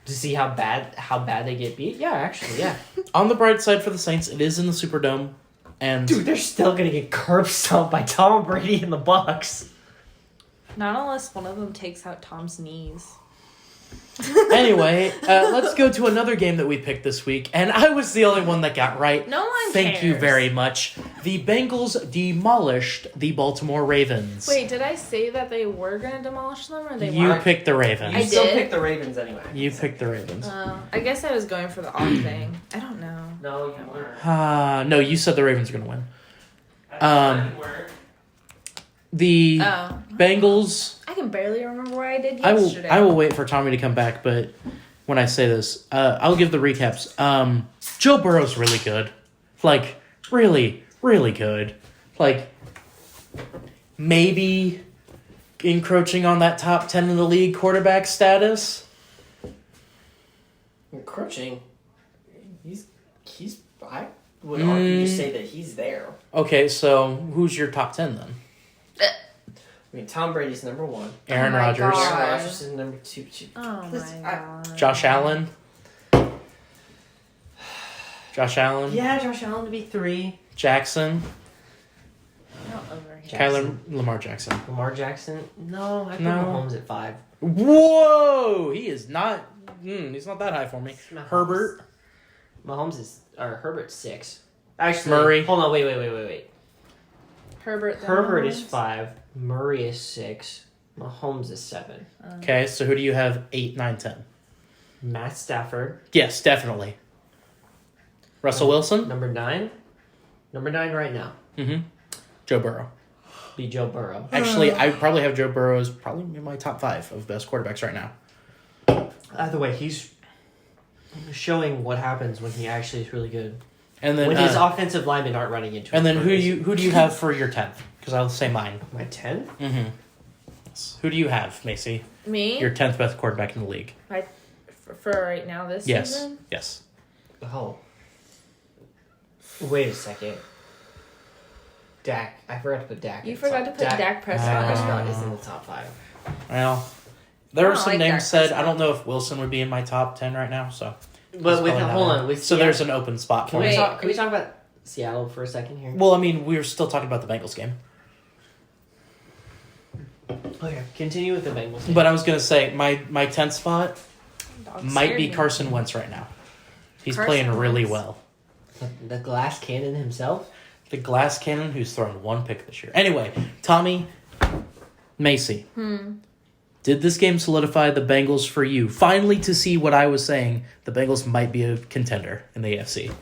To see how bad they get beat? Yeah, actually, yeah. On the bright side for the Saints, it is in the Superdome. And Dude, they're still gonna get curb stomped by Tom Brady and the Bucks. Not unless one of them takes out Tom's knees. anyway, let's go to another game that we picked this week. And I was the only one that got right. No one Thank you cares. very much. The Bengals demolished the Baltimore Ravens. Wait, did I say that they were going to demolish them or they You weren't? picked the Ravens. I You still did? pick the Ravens anyway. You picked the Ravens. I guess I was going for the odd thing. I don't know. No, you weren't. No, you said the Ravens were going to win. The Bengals. I can barely remember what I did I yesterday. will wait for Tommy to come back, but when I say this, I'll give the recaps. Joe Burrow's really good. Like, really, really good. Like, maybe encroaching on that top 10 in the league quarterback status. Encroaching. He's. I would argue to say that he's there. Okay, so who's your top 10 then? I mean, Tom Brady's number 1. Aaron my Rodgers. God. Aaron Rodgers is number 2. Oh my god. Josh Allen. Josh Allen. Yeah, Josh Allen to be 3. Jackson. Not over here. Kyler Lamar Jackson. Lamar Jackson. No, I put No. Mahomes at 5. Whoa! He is not. He's not that high for me. Mahomes. Herbert. Mahomes is Herbert's 6. Actually, Murray. Hold on, wait. Herbert. then Herbert is Mahomes? 5. Murray is 6. Mahomes is 7. Okay, so who do you have 8, 9, 10? Matt Stafford. Yes, definitely. Russell Wilson? Number 9. Number 9 right now. Mm-hmm. Joe Burrow. Be Joe Burrow. Actually, I probably have Joe Burrow as probably in my top 5 of best quarterbacks right now. Either way, he's showing what happens when he actually is really good. And then When his offensive linemen aren't running into him. and then who do you have for your 10th? Because I'll say mine. My 10th? Mm-hmm. Who do you have, Macy? Me? Your 10th best quarterback in the league. For right now this Yes. season? Yes. Oh. Wait a second. Dak. I forgot to put Dak. You in the forgot to top. put Dak Prescott. Prescott is in the top 5. Well, there I were don't some like names Dak said. Prescott. I don't know if Wilson would be in my top 10 right now. So, But with probably not hold one. on, with so Seattle, there's an open spot for can we me. talk? Can we talk about Seattle for a second here? Well, I mean, we were still talking about the Bengals game, Okay, continue with the Bengals. but I was gonna say my 10th spot Dog might scared be me. Carson Wentz right now. He's Carson playing really Wentz. well. The glass cannon himself. The glass cannon who's thrown 1 pick this year. Anyway, Tommy, Macy. Did this game solidify the Bengals for you? Finally, to see what I was saying, the Bengals might be a contender in the AFC.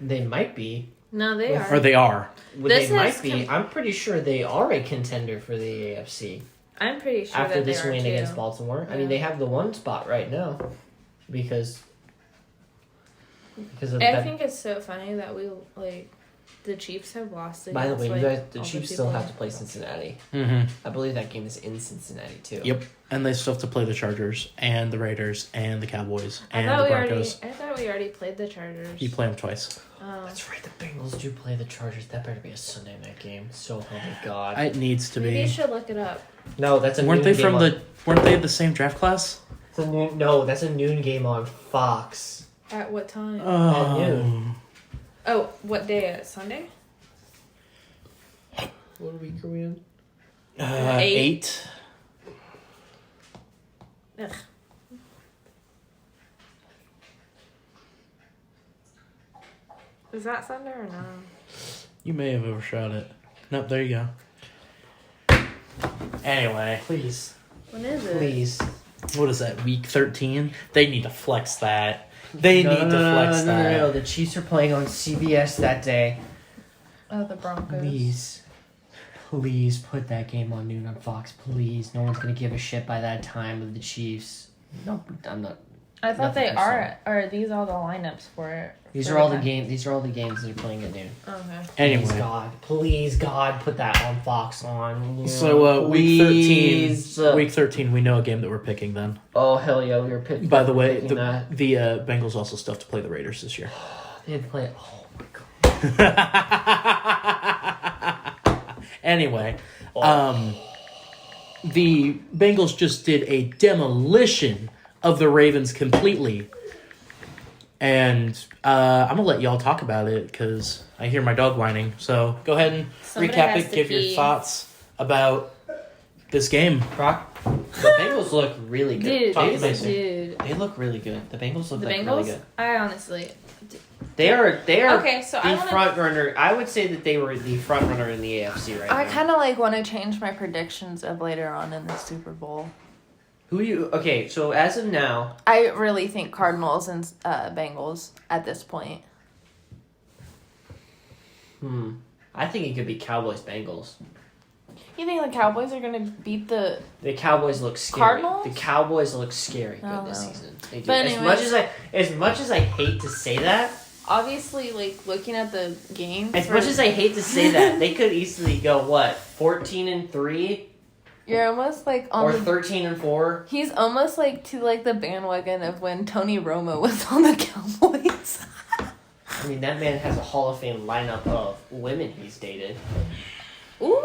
They might be. No, they are. Or they are. This They might is be. I'm pretty sure they are a contender for the AFC I'm pretty sure after that this they are win too. against Baltimore. I mean, they have the 1 spot right now because of I that. think it's so funny that we the Chiefs have lost. By the way, against, you guys, the all Chiefs people. still have to play Cincinnati. Mm-hmm. I believe that game is in Cincinnati too. Yep. And they still have to play the Chargers and the Raiders and the Cowboys I and thought the we already. Broncos. I thought we already played the Chargers. You play them twice. Oh. That's right. The Bengals do play the Chargers. That better be a Sunday night game. So help me God. It needs to Maybe you be. should look it up. No, that's a Weren't noon they from game Weren't they the same draft class? No, that's a noon game on Fox. At what time? Oh. noon. Oh, what day? Sunday? What week are we in? 8. Ugh. Is that Sunday or no? You may have overshot it. Nope, there you go. Anyway, Please, When is it? please. what is that, week 13? They need to flex that. They need to flex that. No. The Chiefs are playing on CBS that day. Oh, the Broncos. Please put that game on noon on Fox. Please, no one's gonna give a shit by that time of the Chiefs. No, I'm not. I thought Nothing they personal. are these all the lineups for it? These for are all the time? games. These are all the games that are playing at noon. Okay. Anyway, Please God, put that on Fox on. so Please. week 13, we know a game that we're picking then. Oh hell yeah, we were picking. By the way, picking the that. Bengals also still have to play the Raiders this year. They had to play. Oh my God. Anyway, the Bengals just did a demolition of the Ravens completely. And I'm going to let y'all talk about it because I hear my dog whining. So go ahead and Somebody recap has it. to Give pee. your thoughts about this game. Brock, the Bengals look really good. Dude, Talk to they, Maisie. dude. They look really good. The Bengals look The like Bengals? really good. I honestly. They are Okay, so the I want to. front runner. I would say that they were the front runner in the AFC right I now. kind of like want to change my predictions of later on in the Super Bowl. Who you? Okay, so as of now, I really think Cardinals and Bengals at this point. I think it could be Cowboys Bengals. You think the Cowboys are gonna beat the? The Cowboys look scary. Cardinals? The Cowboys look scary I good don't this know. season. They do. But As much as I hate to say that, Obviously, like looking at the game. as much as I hate to say that, they could easily go 14-3 you're almost like on or the. 13-4. He's almost like to like the bandwagon of when Tony Romo was on the Cowboys. I mean, that man has a Hall of Fame lineup of women he's dated. Ooh,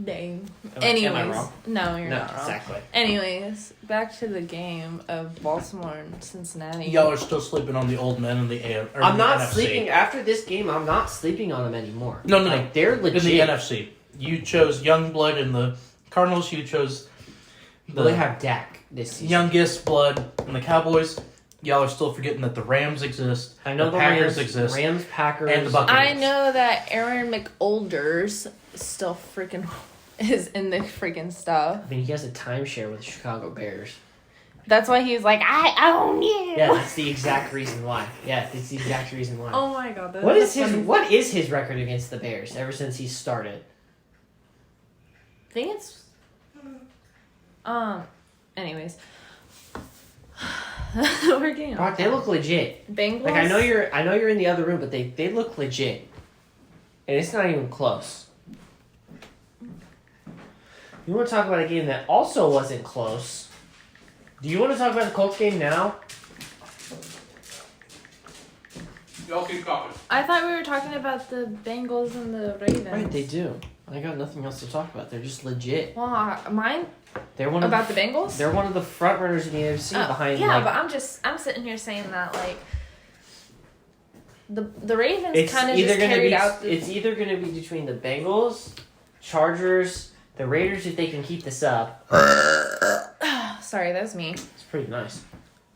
dang. Am I wrong? No, you're No, not wrong. exactly. Anyways, back to the game of Baltimore and Cincinnati. Y'all are still sleeping on the old men in the AFC. I'm not sleeping after this game. I'm not sleeping on them anymore. No. Like, they're legit. In the NFC. You chose young blood in the Cardinals. You chose Well, they have Dak this season. youngest blood in the Cowboys. Y'all are still forgetting that the Rams exist. I know the Packers Rams exist. Rams, Packers, and the Buccaneers. I know that Aaron McOlders still freaking is in the freaking stuff. I mean, he has a timeshare with the Chicago Bears. That's why he's like, I own you. Yeah, that's the exact reason why. Yeah, that's the exact reason why. Oh my god. That What is is his funny. What is his record against the Bears ever since he started? I think it's. Anyways. We're getting Brock, they look legit. Bengals. Like I know you're in the other room, but they look legit, and it's not even close. You want to talk about a game that also wasn't close? Do you want to talk about the Colts game now? Y'all keep talking. I thought we were talking about the Bengals and the Ravens. Right, they do. I got nothing else to talk about. They're just legit. Well, mine They're one of about the Bengals. They're one of the front runners in the AFC behind. Yeah, like, but I'm sitting here saying that like the Ravens it's kind of either just gonna carried be out. The, it's either going to be between the Bengals, Chargers, the Raiders if they can keep this up. sorry, that's me. It's pretty nice.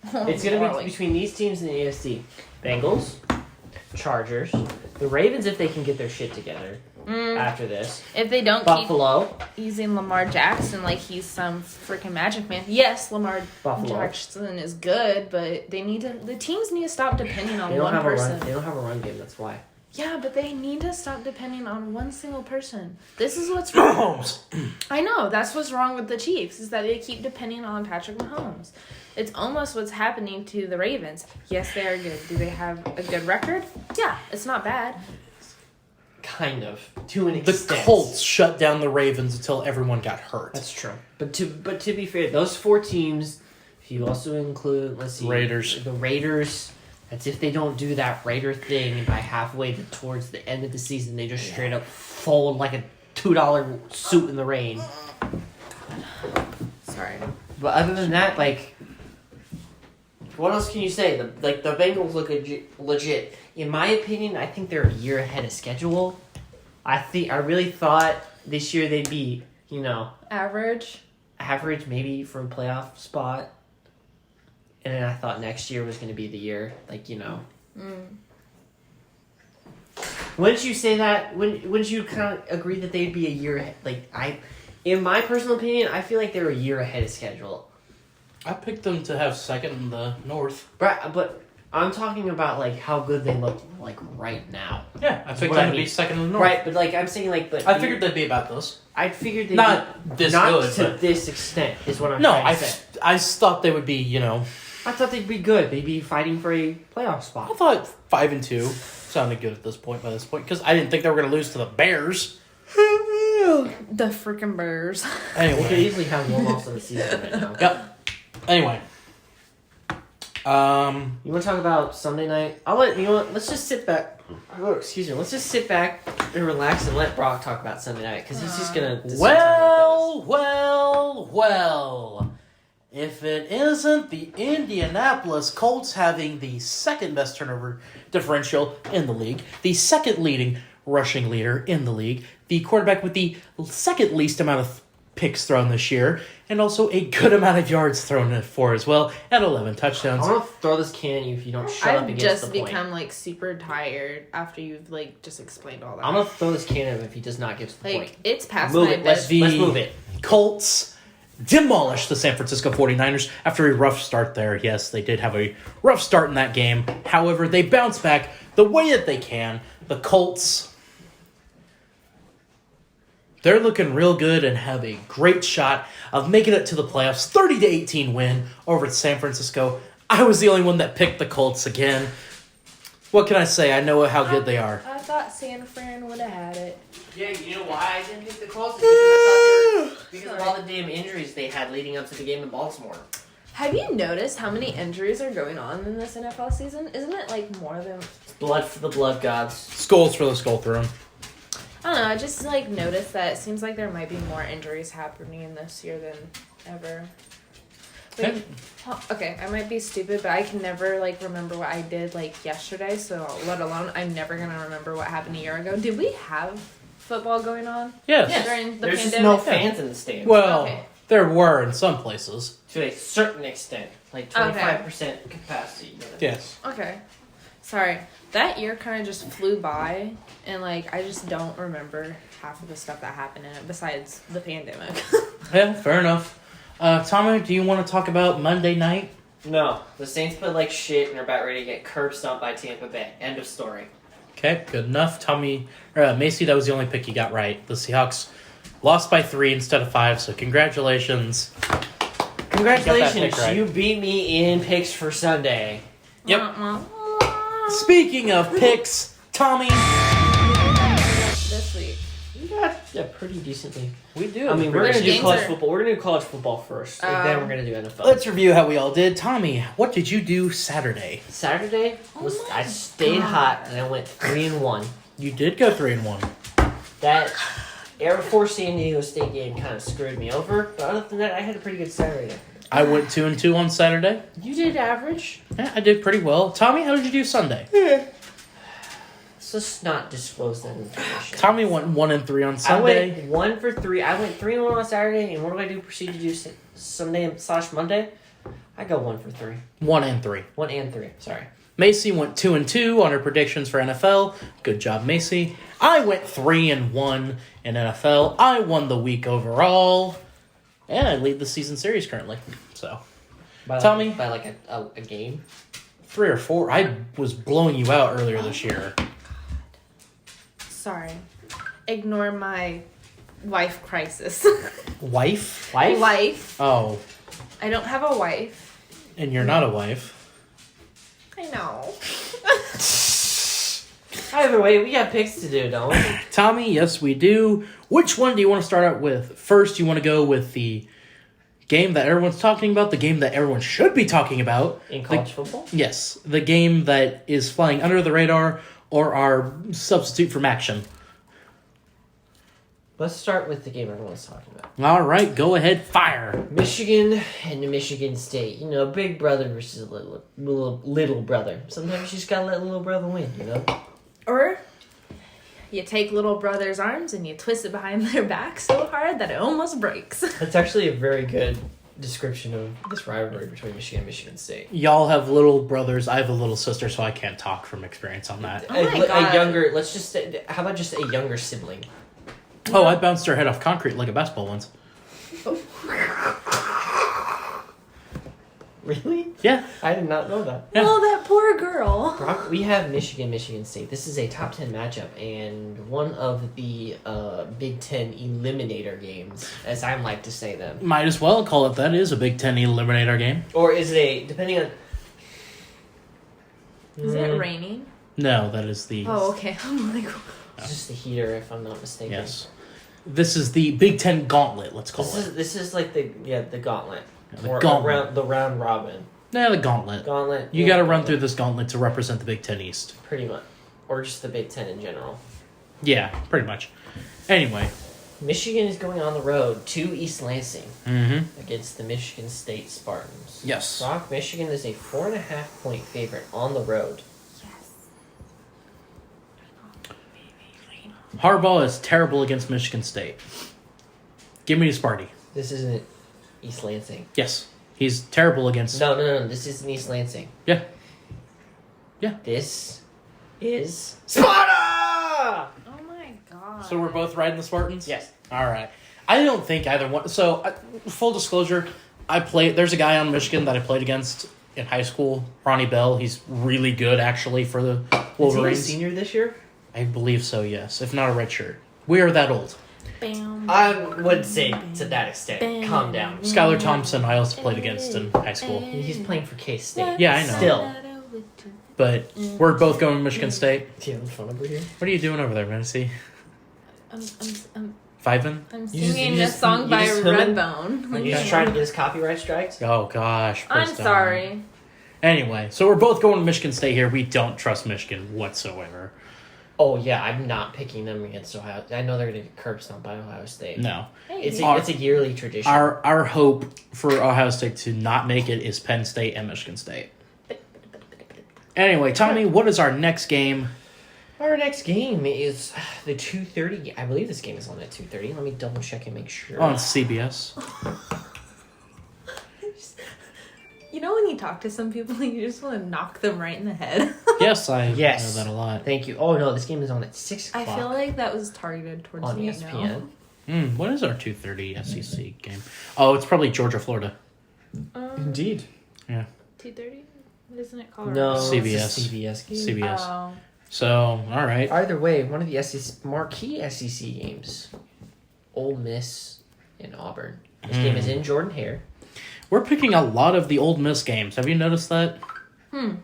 It's going to be between these teams in the AFC: Bengals, Chargers, the Ravens if they can get their shit together after this. If they don't Buffalo, keep using Lamar Jackson like he's some freaking magic man. Yes, Lamar Buffalo. Jackson is good, but the teams need to stop depending on They don't one have person. a run. They don't have a run game. That's why. Yeah, but they need to stop depending on one single person. This is what's wrong. Mahomes. I know, that's what's wrong with the Chiefs, is that they keep depending on Patrick Mahomes. It's almost what's happening to the Ravens. Yes, they are good. Do they have a good record? Yeah, it's not bad. Kind of to an The extent. Colts shut down the Ravens until everyone got hurt. That's true. But to be fair, those four teams, if you also include, let's see, Raiders. the Raiders. That's if they don't do that Raider thing, and by halfway towards the end of the season, they just straight up fold like a $2 suit in the rain. Sorry. But other than that, like, what else can you say? The Bengals look legit. In my opinion, I think they're a year ahead of schedule. I really thought this year they'd be, Average. average maybe for a playoff spot. And then I thought next year was going to be the year, Wouldn't you say that? Wouldn't you kind of agree that they'd be a year ahead? In my personal opinion, I feel like they're a year ahead of schedule. I picked them to have second in the North. But I'm talking about how good they look right now. Yeah, I picked what them I to mean. be second in the North. Right, but I'm saying but I figured they'd be about this. I figured they'd Not be, this not good, to but this extent is what I'm no, trying I to say. thought they would be. I thought they'd be good. They'd be fighting for a playoff I spot. thought 5-2 sounded good at this point. By this point, because I didn't think they were going to lose to the Bears. The freaking Bears. They could Anyway, easily have one loss of the season right now. yep. Anyway, You want to talk about Sunday night? Let's just sit back. Oh, excuse me. Let's just sit back and relax and let Brock talk about Sunday night because he's just gonna. well. If it isn't the Indianapolis Colts having the second best turnover differential in the league, the second leading rushing leader in the league, the quarterback with the second least amount of picks thrown this year, and also a good amount of yards thrown for as well, and 11 touchdowns. I want to throw this can at you if you don't shut up I've against just the point. become like super tired after you've like just explained all that. I'm going to throw this can at him if he does not get to the like point. it's past Move my it. Let's bed. move it. Colts demolished the San Francisco 49ers after a rough start there. Yes, they did have a rough start in that game. However, they bounced back the way that they can. The Colts, they're looking real good and have a great shot of making it to the playoffs. 30-18 win over San Francisco. I was the only one that picked the Colts again. What can I say? I know how good they are. I thought San Fran would have had it. Yeah, you know why I didn't pick the Colts? Because I thought because of all the damn injuries they had leading up to the game in Baltimore. Have you noticed how many injuries are going on in this NFL season? Isn't it like more than... Blood for the blood gods. Skulls for the skull throne. I don't know, I just like noticed that it seems like there might be more injuries happening this year than ever. Wait, okay, I might be stupid, but I can never like remember what I did like yesterday, so let alone I'm never gonna remember what happened a year ago. Did we have football going on? Yes. Yes. During the There's just pandemic? no fans in the stadium. Well, Okay. there were in some places. To a certain extent. Like 25% capacity. You know? Yes. Okay. Sorry. That year kind of just flew by, and like I just don't remember half of the stuff that happened in it besides the pandemic. Yeah, fair enough. Tommy, do you want to talk about Monday night? No. The Saints played like shit and are about ready to get curb stomped by Tampa Bay. End of story. Okay, good enough. Macy, that was the only pick you got right. The Seahawks lost by 3 instead of 5, so congratulations. Congratulations, pick right. you beat me in picks for Sunday. Yep. Speaking of picks, Tommy. This week. Yeah, pretty decently. We do. I mean, we're Which going to do games college are- football. We're going to do college football first, and then we're going to do NFL. Let's review how we all did. Tommy, what did you do Saturday? Saturday was I stayed hot and I went 3-1. You did go 3-1. That Air Force San Diego State game kind of screwed me over, but other than that, I had a pretty good Saturday. I went 2-2 on Saturday. You did average. Yeah, I did pretty well. Tommy, how did you do Sunday? Let's just not disclose that information. Tommy went 1-3 on I Sunday. went 1 for 3. I went 3-1 on Saturday, and what do I do? Proceed to do Sunday/Monday? I go 1 for 3. 1-3. 1 and 3. Sorry. Macy went 2-2 on her predictions for NFL. Good job, Macy. I went 3-1 in NFL. I won the week overall, and I lead the season series currently. So Tommy? By like a game. 3 or 4. I was blowing you out earlier this year. Sorry. Ignore my wife crisis. Wife? Wife. Oh, I don't have a wife. and you're not a wife. I know. Either way, we got picks to do, don't we? Tommy, yes, we do. Which one do you want to start out with? First, you want to go with the game that everyone's talking about, the game that everyone should be talking about. In college football? Yes, the game that is flying under the radar or our substitute from action. Let's start with the game everyone's talking about. All right, go ahead, fire. Michigan and Michigan State. You know, big brother versus little brother. Sometimes you just gotta let little brother win, you know? Or you take little brother's arms and you twist it behind their back so hard that it almost breaks. That's actually a very good description of this rivalry between Michigan and Michigan State. Y'all have little brothers. I have a little sister, so I can't talk from experience on that. Oh my God. A younger, let's just say, how about just a younger sibling? Oh, I bounced her head off concrete like a basketball once. Really? Yeah. I did not know that. Yeah. Oh, that poor girl. We have Michigan State. This is a top 10 matchup and one of the Big Ten eliminator games, as I like to say them. Might as well call it that. It is a Big Ten eliminator game. Or is it a, depending on... Is it raining? No, that is the... Oh, okay. I'm like, It's just the heater, if I'm not mistaken. Yes. This is the Big Ten gauntlet, let's call it. This is like the gauntlet. The Or gauntlet. the round robin. Yeah, the gauntlet. Gauntlet. You got to run through this gauntlet to represent the Big Ten East. Pretty much. Or just the Big Ten in general. Yeah, pretty much. Anyway, Michigan is going on the road to East Lansing Mm-hmm. against the Michigan State Spartans. Yes. Brock, Michigan is a 4.5-point favorite on the road. Harbaugh is terrible against Michigan State. Give me Sparty. This isn't East Lansing. Yes. He's terrible against... No. This isn't East Lansing. Yeah. Yeah. This is Sparta! Oh my god. So we're both riding the Spartans? Yes. All right. I don't think either one... So, full disclosure, there's a guy on Michigan that I played against in high school, Ronnie Bell. He's really good, actually, for the Wolverines. Is he a senior this year? I believe so, yes. If not a red shirt. We are that old. Bam. I wouldn't say to that extent. Calm down. Skylar Thompson, I also played against in high school. He's playing for K-State. Yeah, I know. Still. But we're both going to Michigan State. Do you have fun over here? What are you doing over there, Maisie? I'm Vibing? singing you a just- song you by just humming? Redbone. Are you just trying to get us copyright strikes? Oh, gosh. I'm please don't. sorry. Anyway, so we're both going to Michigan State here. We don't trust Michigan whatsoever. Oh, yeah, I'm not picking them against Ohio. I know they're going to get curb stomped by Ohio State. No. Hey, It's Our- a yearly tradition. Our hope for Ohio State to not make it is Penn State and Michigan State. Anyway, Tommy, what is our next game? Our next game is the 2:30. I believe this game is on at 2:30. Let me double check and make sure. On CBS. you know when you talk to some people, you just want to knock them right in the head. Yes, I Yes. know that a lot. Thank you. Oh, no, this game is on at 6 I o'clock. feel like that was targeted towards on me. ESPN. What is our 2:30 SEC game? Oh, it's probably Georgia, Florida. Indeed. Yeah. 2:30. Isn't it Colorado? No, CBS. it's a CBS game. CBS. Oh. So, all right. Either way, one of the marquee SEC games, Ole Miss and Auburn. This game is in Jordan-Hare. We're picking a lot of the Old Miss games. Have you noticed that?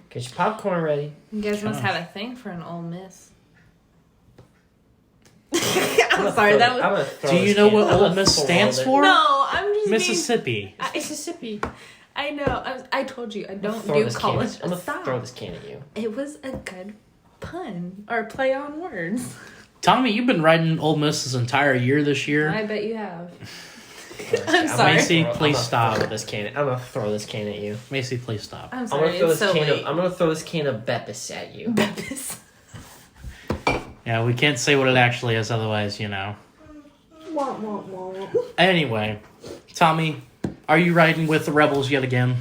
Get your popcorn ready. You guys must Gosh. have a thing for an Ole Miss. I'm sorry, that was. I'm gonna throw Do you this know can- what I'm gonna Ole Miss throw stands it. for? No, I'm just Mississippi. Mississippi. I know. I told you I don't Throw do this college. Can. I'm gonna Stop. throw this can at you. It was a good pun or play on words. Tommy, you've been riding Ole Miss this entire year this year. I bet you have. I'm sorry. Macy, please stop. I'm gonna throw this can at you. Macy, please stop. I'm I'm sorry. gonna throw It's this so can. late. I'm gonna throw this can of Beppis at you. Beppis. Yeah, we can't say what it actually is, otherwise, you know. Anyway, Tommy, are you riding with the Rebels yet again?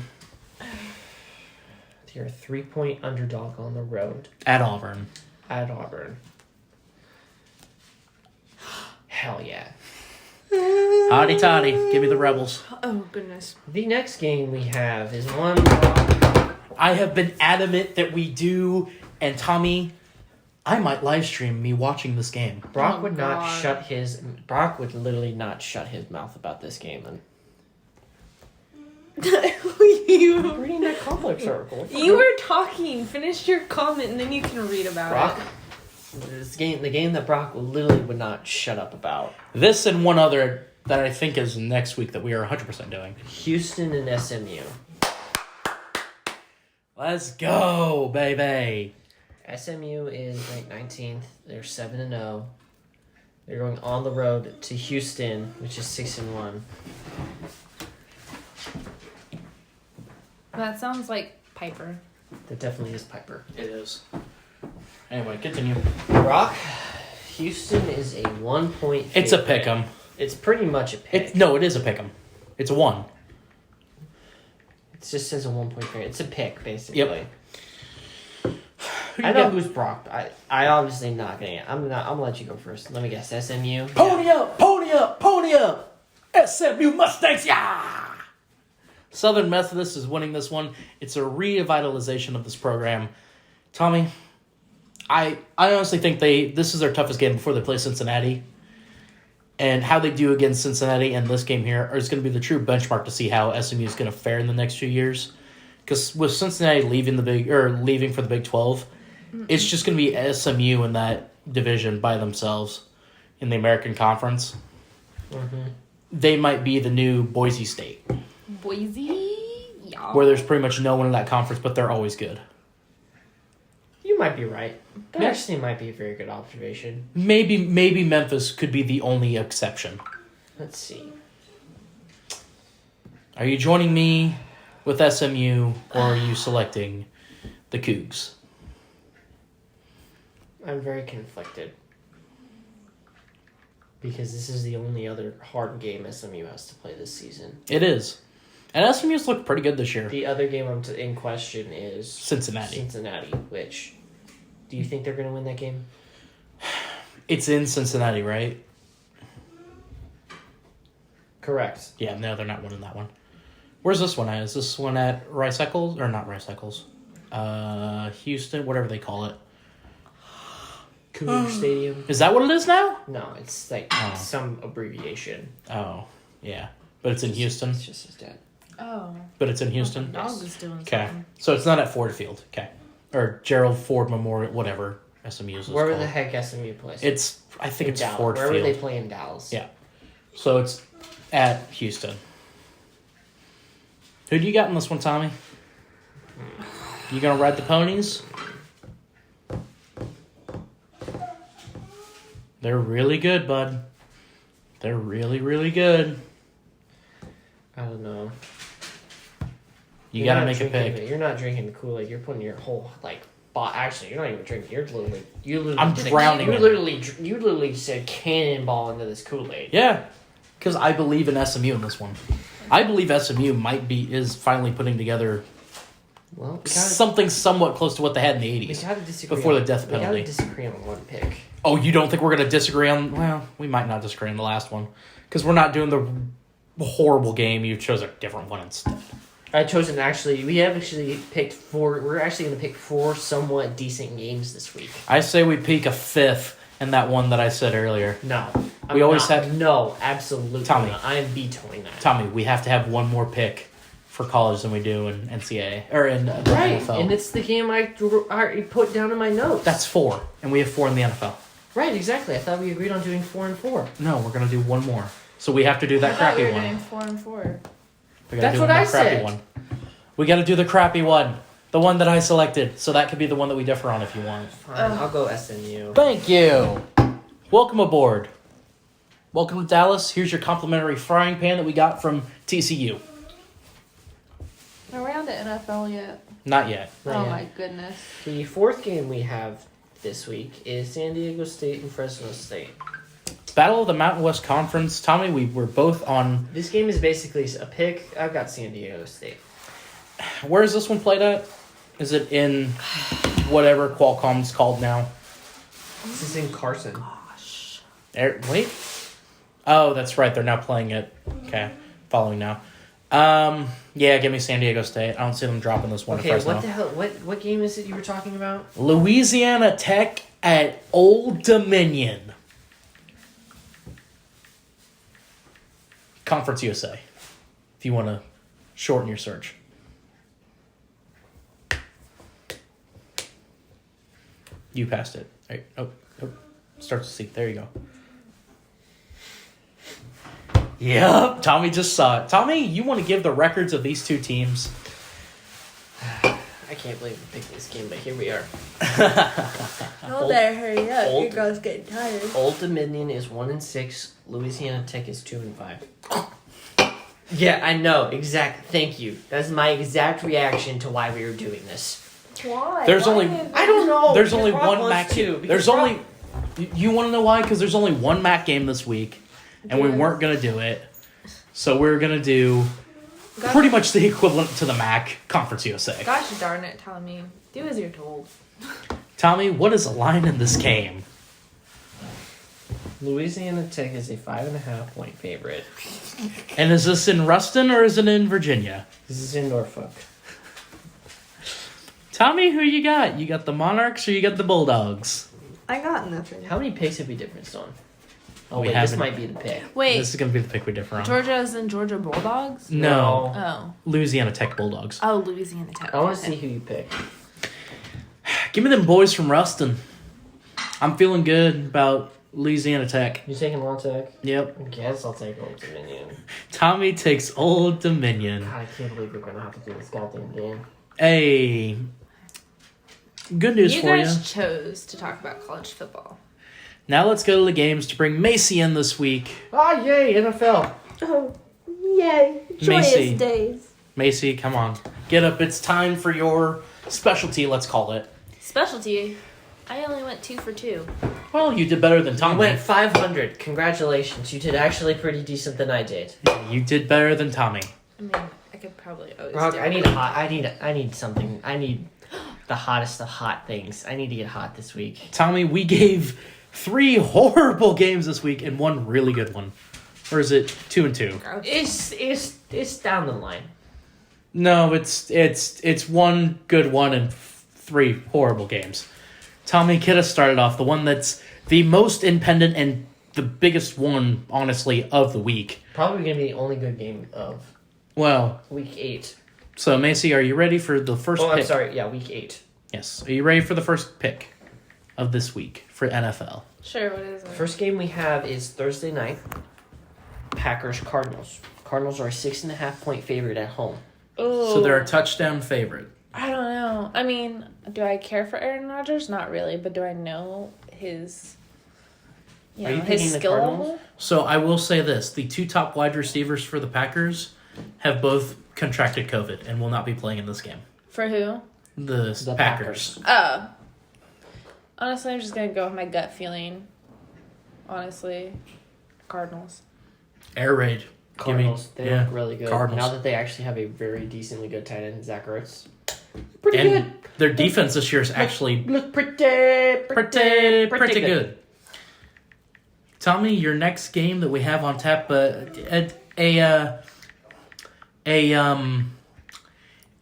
You're a 3-point underdog on the road At Auburn. at Auburn. Hell yeah. Hotty toddy, give me the Rebels. Oh goodness. The next game we have is one. I have been adamant that we do, and Tommy, I might live stream me watching this game. Brock Oh, would not God. shut his. Brock would literally not shut his mouth about this game. And you reading that complex article. were talking. Finish your comment and then you can read about Brock. it. This game, the game that Brock literally would not shut up about. This and one other that I think is next week that we are 100% doing. Houston and SMU. Let's go, baby. SMU is ranked 19th. They're 7-0. They're going on the road to Houston, which is 6-1. That sounds like Piper. That definitely is Piper. It is. Anyway, continue. Brock, Houston is a 1-point. It's a favorite. pick'em. It's pretty much a pick. No, it is a pick'em. It's a 1. It just says a 1-point favorite. It's a pick, basically. Yep. I know who's Brock. I obviously not gonna. I'm gonna let you go first. Let me guess. SMU. Pony up, pony up, pony up. SMU Mustangs, yeah! Southern Methodist is winning this one. It's a revitalization of this program. Tommy, I honestly think this is their toughest game before they play Cincinnati. And how they do against Cincinnati and this game here is going to be the true benchmark to see how SMU is going to fare in the next few years. Because with Cincinnati leaving for the Big 12, it's just going to be SMU in that division by themselves in the American Conference. Mm-hmm. They might be the new Boise State, Boise? Yeah. where there's pretty much no one in that conference, but they're always good. You might be right. That actually might be a very good observation. Maybe Memphis could be the only exception. Let's see. Are you joining me with SMU, or are you selecting the Cougs? I'm very conflicted. Because this is the only other hard game SMU has to play this season. It is. And SMU's looked pretty good this year. The other game in question is... Cincinnati. Which... Do you think they're going to win that game? It's in Cincinnati, right? Correct. Yeah, no, they're not winning that one. Where's this one at? Is this one at Rice Eccles? Or not Rice Eccles? Houston, whatever they call it. Cougar Stadium? Is that what it is now? No, it's like some abbreviation. Oh, yeah. But it's in Houston? It's just his dad. Oh. But it's in Houston? Dog is doing Okay. something. So it's not at Ford Field. Okay. Or Gerald Ford Memorial, whatever SMU is Wherever called. the heck SMU plays. I think it's Dallas. Ford Wherever Field. they play in Dallas. Yeah. So it's at Houston. Who do you got in this one, Tommy? You gonna ride the ponies? They're really good, bud. They're really, really good. I don't know. You You're gotta not make a drinking pick. You're not drinking the Kool-Aid. You're putting your whole actually, you're not even drinking. You literally. I'm drowning You in literally said cannonball into this Kool-Aid. Yeah, because I believe in SMU in this one. I believe SMU is finally putting together something somewhat close to what they had in the We 80s. gotta disagree before on, the death penalty. We gotta disagree on one pick. Oh, you don't think we're going to disagree on... Well, we might not disagree on the last one. Because we're not doing the horrible game. You chose a different one instead. I chose an actually... We have actually picked 4... We're actually going to pick 4 somewhat decent games this week. I say we peak a 5th in that one that I said earlier. No. We always have... No, absolutely Tommy. not. I am vetoing that. Tommy, we have to have one more pick for college than we do in NCAA. Or in the Right, NFL. and it's the game I already put down in my notes. That's 4. And we have 4 in the NFL. Right, exactly. I thought we agreed on doing 4 and 4. No, we're going to do one more. So we have to do that I thought crappy we were one. doing 4 and 4. We gotta That's do what that I crappy said. one. We got to do the crappy one. The one that I selected. So that could be the one that we differ on if you want. Fine, I'll go SMU. Thank you. Welcome aboard. Welcome to Dallas. Here's your complimentary frying pan that we got from TCU. Are we on to NFL yet? Not yet. Oh my goodness. The 4th game we have this week is San Diego State and Fresno State. Battle of the Mountain West Conference. Tommy, we were both on... This game is basically a pick. I've got San Diego State. Where is this one played at? Is it in whatever Qualcomm's called now? This is in Carson. Wait. Oh, that's right. They're now playing it. Okay. Following now. Yeah, give me San Diego State. I don't see them dropping this one. Okay, what the hell? What game is it you were talking about? Louisiana Tech at Old Dominion. Conference USA. If you want to shorten your search. You passed it. Right. Oh. Start to see. There you go. Yep. Tommy just saw it. Tommy, you want to give the records of these two teams? I can't believe we picked this game, but here we are. Oh, better hurry up. Old- Your girl's getting tired. Old Dominion is 1-6. Louisiana Tech is 2-5. Yeah, I know. Exact. Thank you. That's my exact reaction to why we were doing this. Why? There's Why only- is- I don't know. There's because only Rob one wants MAC. to, because There's Rob- only. You want to know why? Because there's only one MAC game this week, and we Yeah. weren't gonna do it, so we're gonna do Gosh, pretty much the equivalent to the MAC Conference USA. Gosh darn it, Tommy. Do as you're told. Tommy, what is the line in this game? Louisiana Tech is a 5.5 point favorite. And is this in Ruston or is it in Virginia? This is in Norfolk. Tommy, who you got? You got the Monarchs or you got the Bulldogs? I got nothing. How many picks have we differenced on? Oh, We wait, this haven't. might be the pick. Wait, This is gonna be the pick we differ on. Georgia is in Georgia Bulldogs? No, Oh. Louisiana Tech Bulldogs. Oh, Louisiana Tech. I want to see who you pick. Give me them boys from Ruston. I'm feeling good about Louisiana Tech. You taking Law Tech? Yep. I guess I'll take Old Dominion. Tommy takes Old Dominion. God, I can't believe we're going to have to do this goddamn game. Hey. Good news You for you. guys chose to talk about college football. Now let's go to the games to bring Maisie in this week. Ah, yay, NFL. Oh, yay. Maisie. Days. Macy, come on. Get up. It's time for your specialty, let's call it. Specialty. I only went 2 for 2. Well, you did better than I Tommy. went 500. Congratulations. You did actually pretty decent than I did. You did better than Tommy. I mean, I could probably always Rock, do I it. need a hot. I need something. I need the hottest of hot things. I need to get hot this week. Tommy, we gave 3 horrible games this week and 1 really good one. Or is it 2 and 2? It's down the line. No, it's 1 good one and 3 horrible games. Tommy, get us started off. The one that's the most independent and the biggest one, honestly, of the week. Probably gonna be the only good game of Well, week 8. so Macy, are you ready for the first pick? I'm sorry. Yeah, week 8. Yes. Are you ready for the first pick of this week for NFL? Sure, what is it? First game we have is Thursday night. Packers Cardinals. Cardinals are a 6.5 point favorite at home. Ooh, So they're a touchdown favorite. I don't know. I mean, do I care for Aaron Rodgers? Not really, but do I know his, Are you his picking the skill Cardinals? level? So I will say this. The 2 top wide receivers for the Packers have both contracted COVID and will not be playing in this game. For who? The Packers. Oh. Honestly, I'm just going to go with my gut feeling. Honestly, Cardinals. Air raid. Cardinals. They yeah, look really good. Cardinals. Now that they actually have a very decently good tight end, Zach Ertz. Pretty And good. their defense this year is actually Look pretty good. Tell me your next game that we have on tap.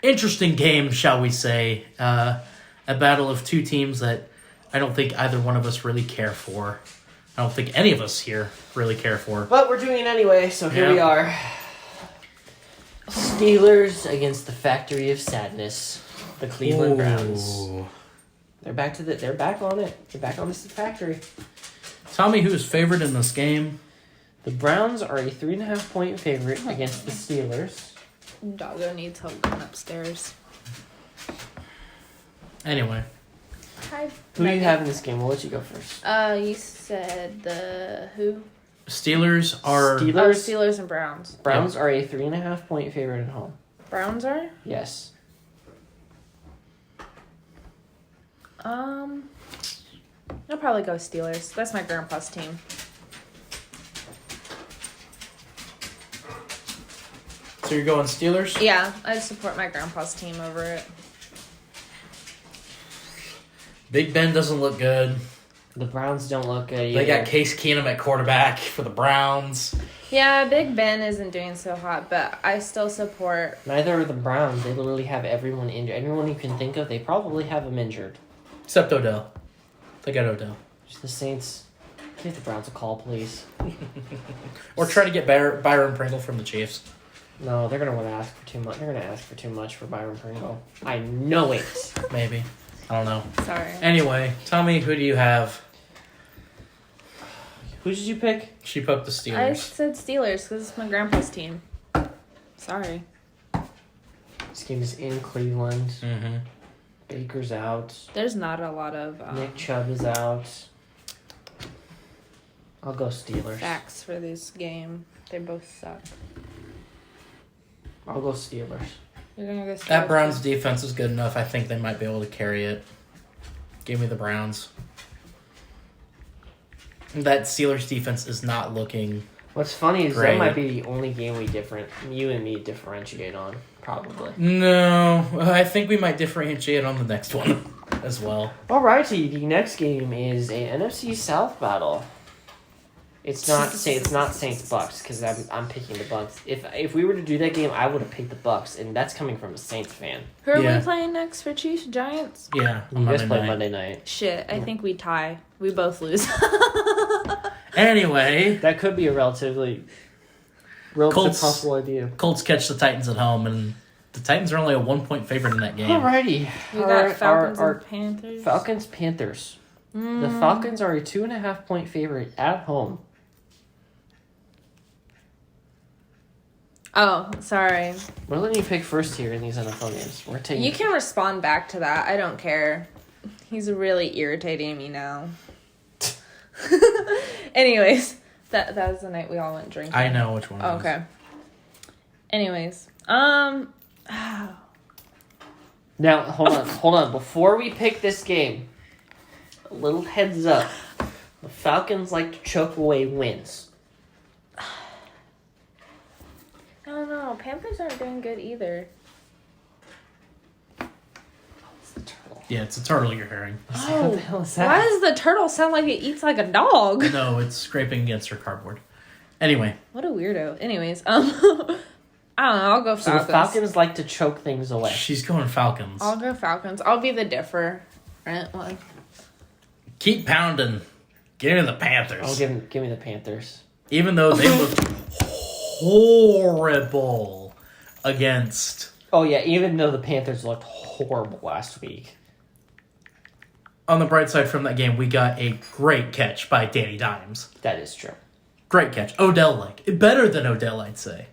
Interesting game, shall we say? A battle of 2 teams that I don't think either one of us really care for. I don't think any of us here really care for. But we're doing it anyway, so here Yeah. we are. Steelers against the Factory of Sadness, the Cleveland Browns. Ooh. They're back on it. They're back on this factory. Tell me who's favored in this game. The Browns are a 3.5 point favorite against the Steelers. Doggo needs help going upstairs. Anyway, Hi. Who do you have in this game? We'll let you go first. You said the who? Steelers are... Oh, Steelers. Steelers and Browns. Browns are a 3.5 point favorite at home. Browns are? Yes. I'll probably go Steelers. That's my grandpa's team. So you're going Steelers? Yeah, I support my grandpa's team over it. Big Ben doesn't look good. The Browns don't look good They either. got Case Keenum at quarterback for the Browns. Yeah, Big Ben isn't doing so hot, but I still support. Neither are the Browns. They literally have everyone injured. Everyone you can think of, they probably have them injured. Except Odell. They got Odell. Just the Saints. Give the Browns a call, please. Or try to get Byron Pringle from the Chiefs. No, they're gonna want to ask for too much. They're gonna ask for too much for Byron Pringle. I know it. Maybe. I don't know. Sorry. Anyway, tell me, who do you have? Who did you pick? She put the I Steelers. said Steelers because it's my grandpa's team. Sorry. This game is in Cleveland. Mm-hmm. Baker's out. There's not a lot of Nick Chubb is out. I'll go Steelers. facts for this game. They both suck. I'll go Steelers. You're gonna go Steelers. That Browns defense is good enough. I think they might be able to carry it. Give me the Browns. That Steelers defense is not looking... What's funny is Great. that might be the only game you and me differentiate on, probably. No, I think we might differentiate on the next one as well. Alrighty, the next game is a NFC South battle. It's not Saints Bucks because I'm picking the Bucks. If we were to do that game, I would have picked the Bucks, and that's coming from a Saints fan. Who are Yeah. we playing next for Chiefs Giants? Yeah, You on guys Monday play night. Monday night. Shit, I think we tie. We both lose. Anyway, That could be a relative Colts. possible idea. Colts catch the Titans at home, and the Titans are only a 1-point favorite in that game. Alrighty, We got Falcons and Panthers. Falcons Panthers. The Falcons are a 2.5 point favorite at home. Oh, sorry. We're letting you pick first here in these NFL games. We're taking. You can respond back to that. I don't care. He's really irritating me now. Anyways, that was the night we all went drinking. I know which one. Oh, okay. Anyways, Now, hold on. Before we pick this game, a little heads up. The Falcons like to choke away wins. I don't know. Panthers aren't doing good either. It's the turtle. Yeah, it's a turtle you're hearing. What the hell is that? Why does the turtle sound like it eats like a dog? No, it's scraping against her cardboard. Anyway. What a weirdo. Anyways, I don't know. I'll go Falcons. So the Falcons like to choke things away. She's going Falcons. I'll go Falcons. I'll be the different one. Keep pounding. Give me the Panthers. Oh, give me the Panthers. Even though they looked horrible against... Oh, yeah, even though the Panthers looked horrible last week. On the bright side from that game, we got a great catch by Danny Dimes. That is true. Great catch. Odell-like. Better than Odell, I'd say.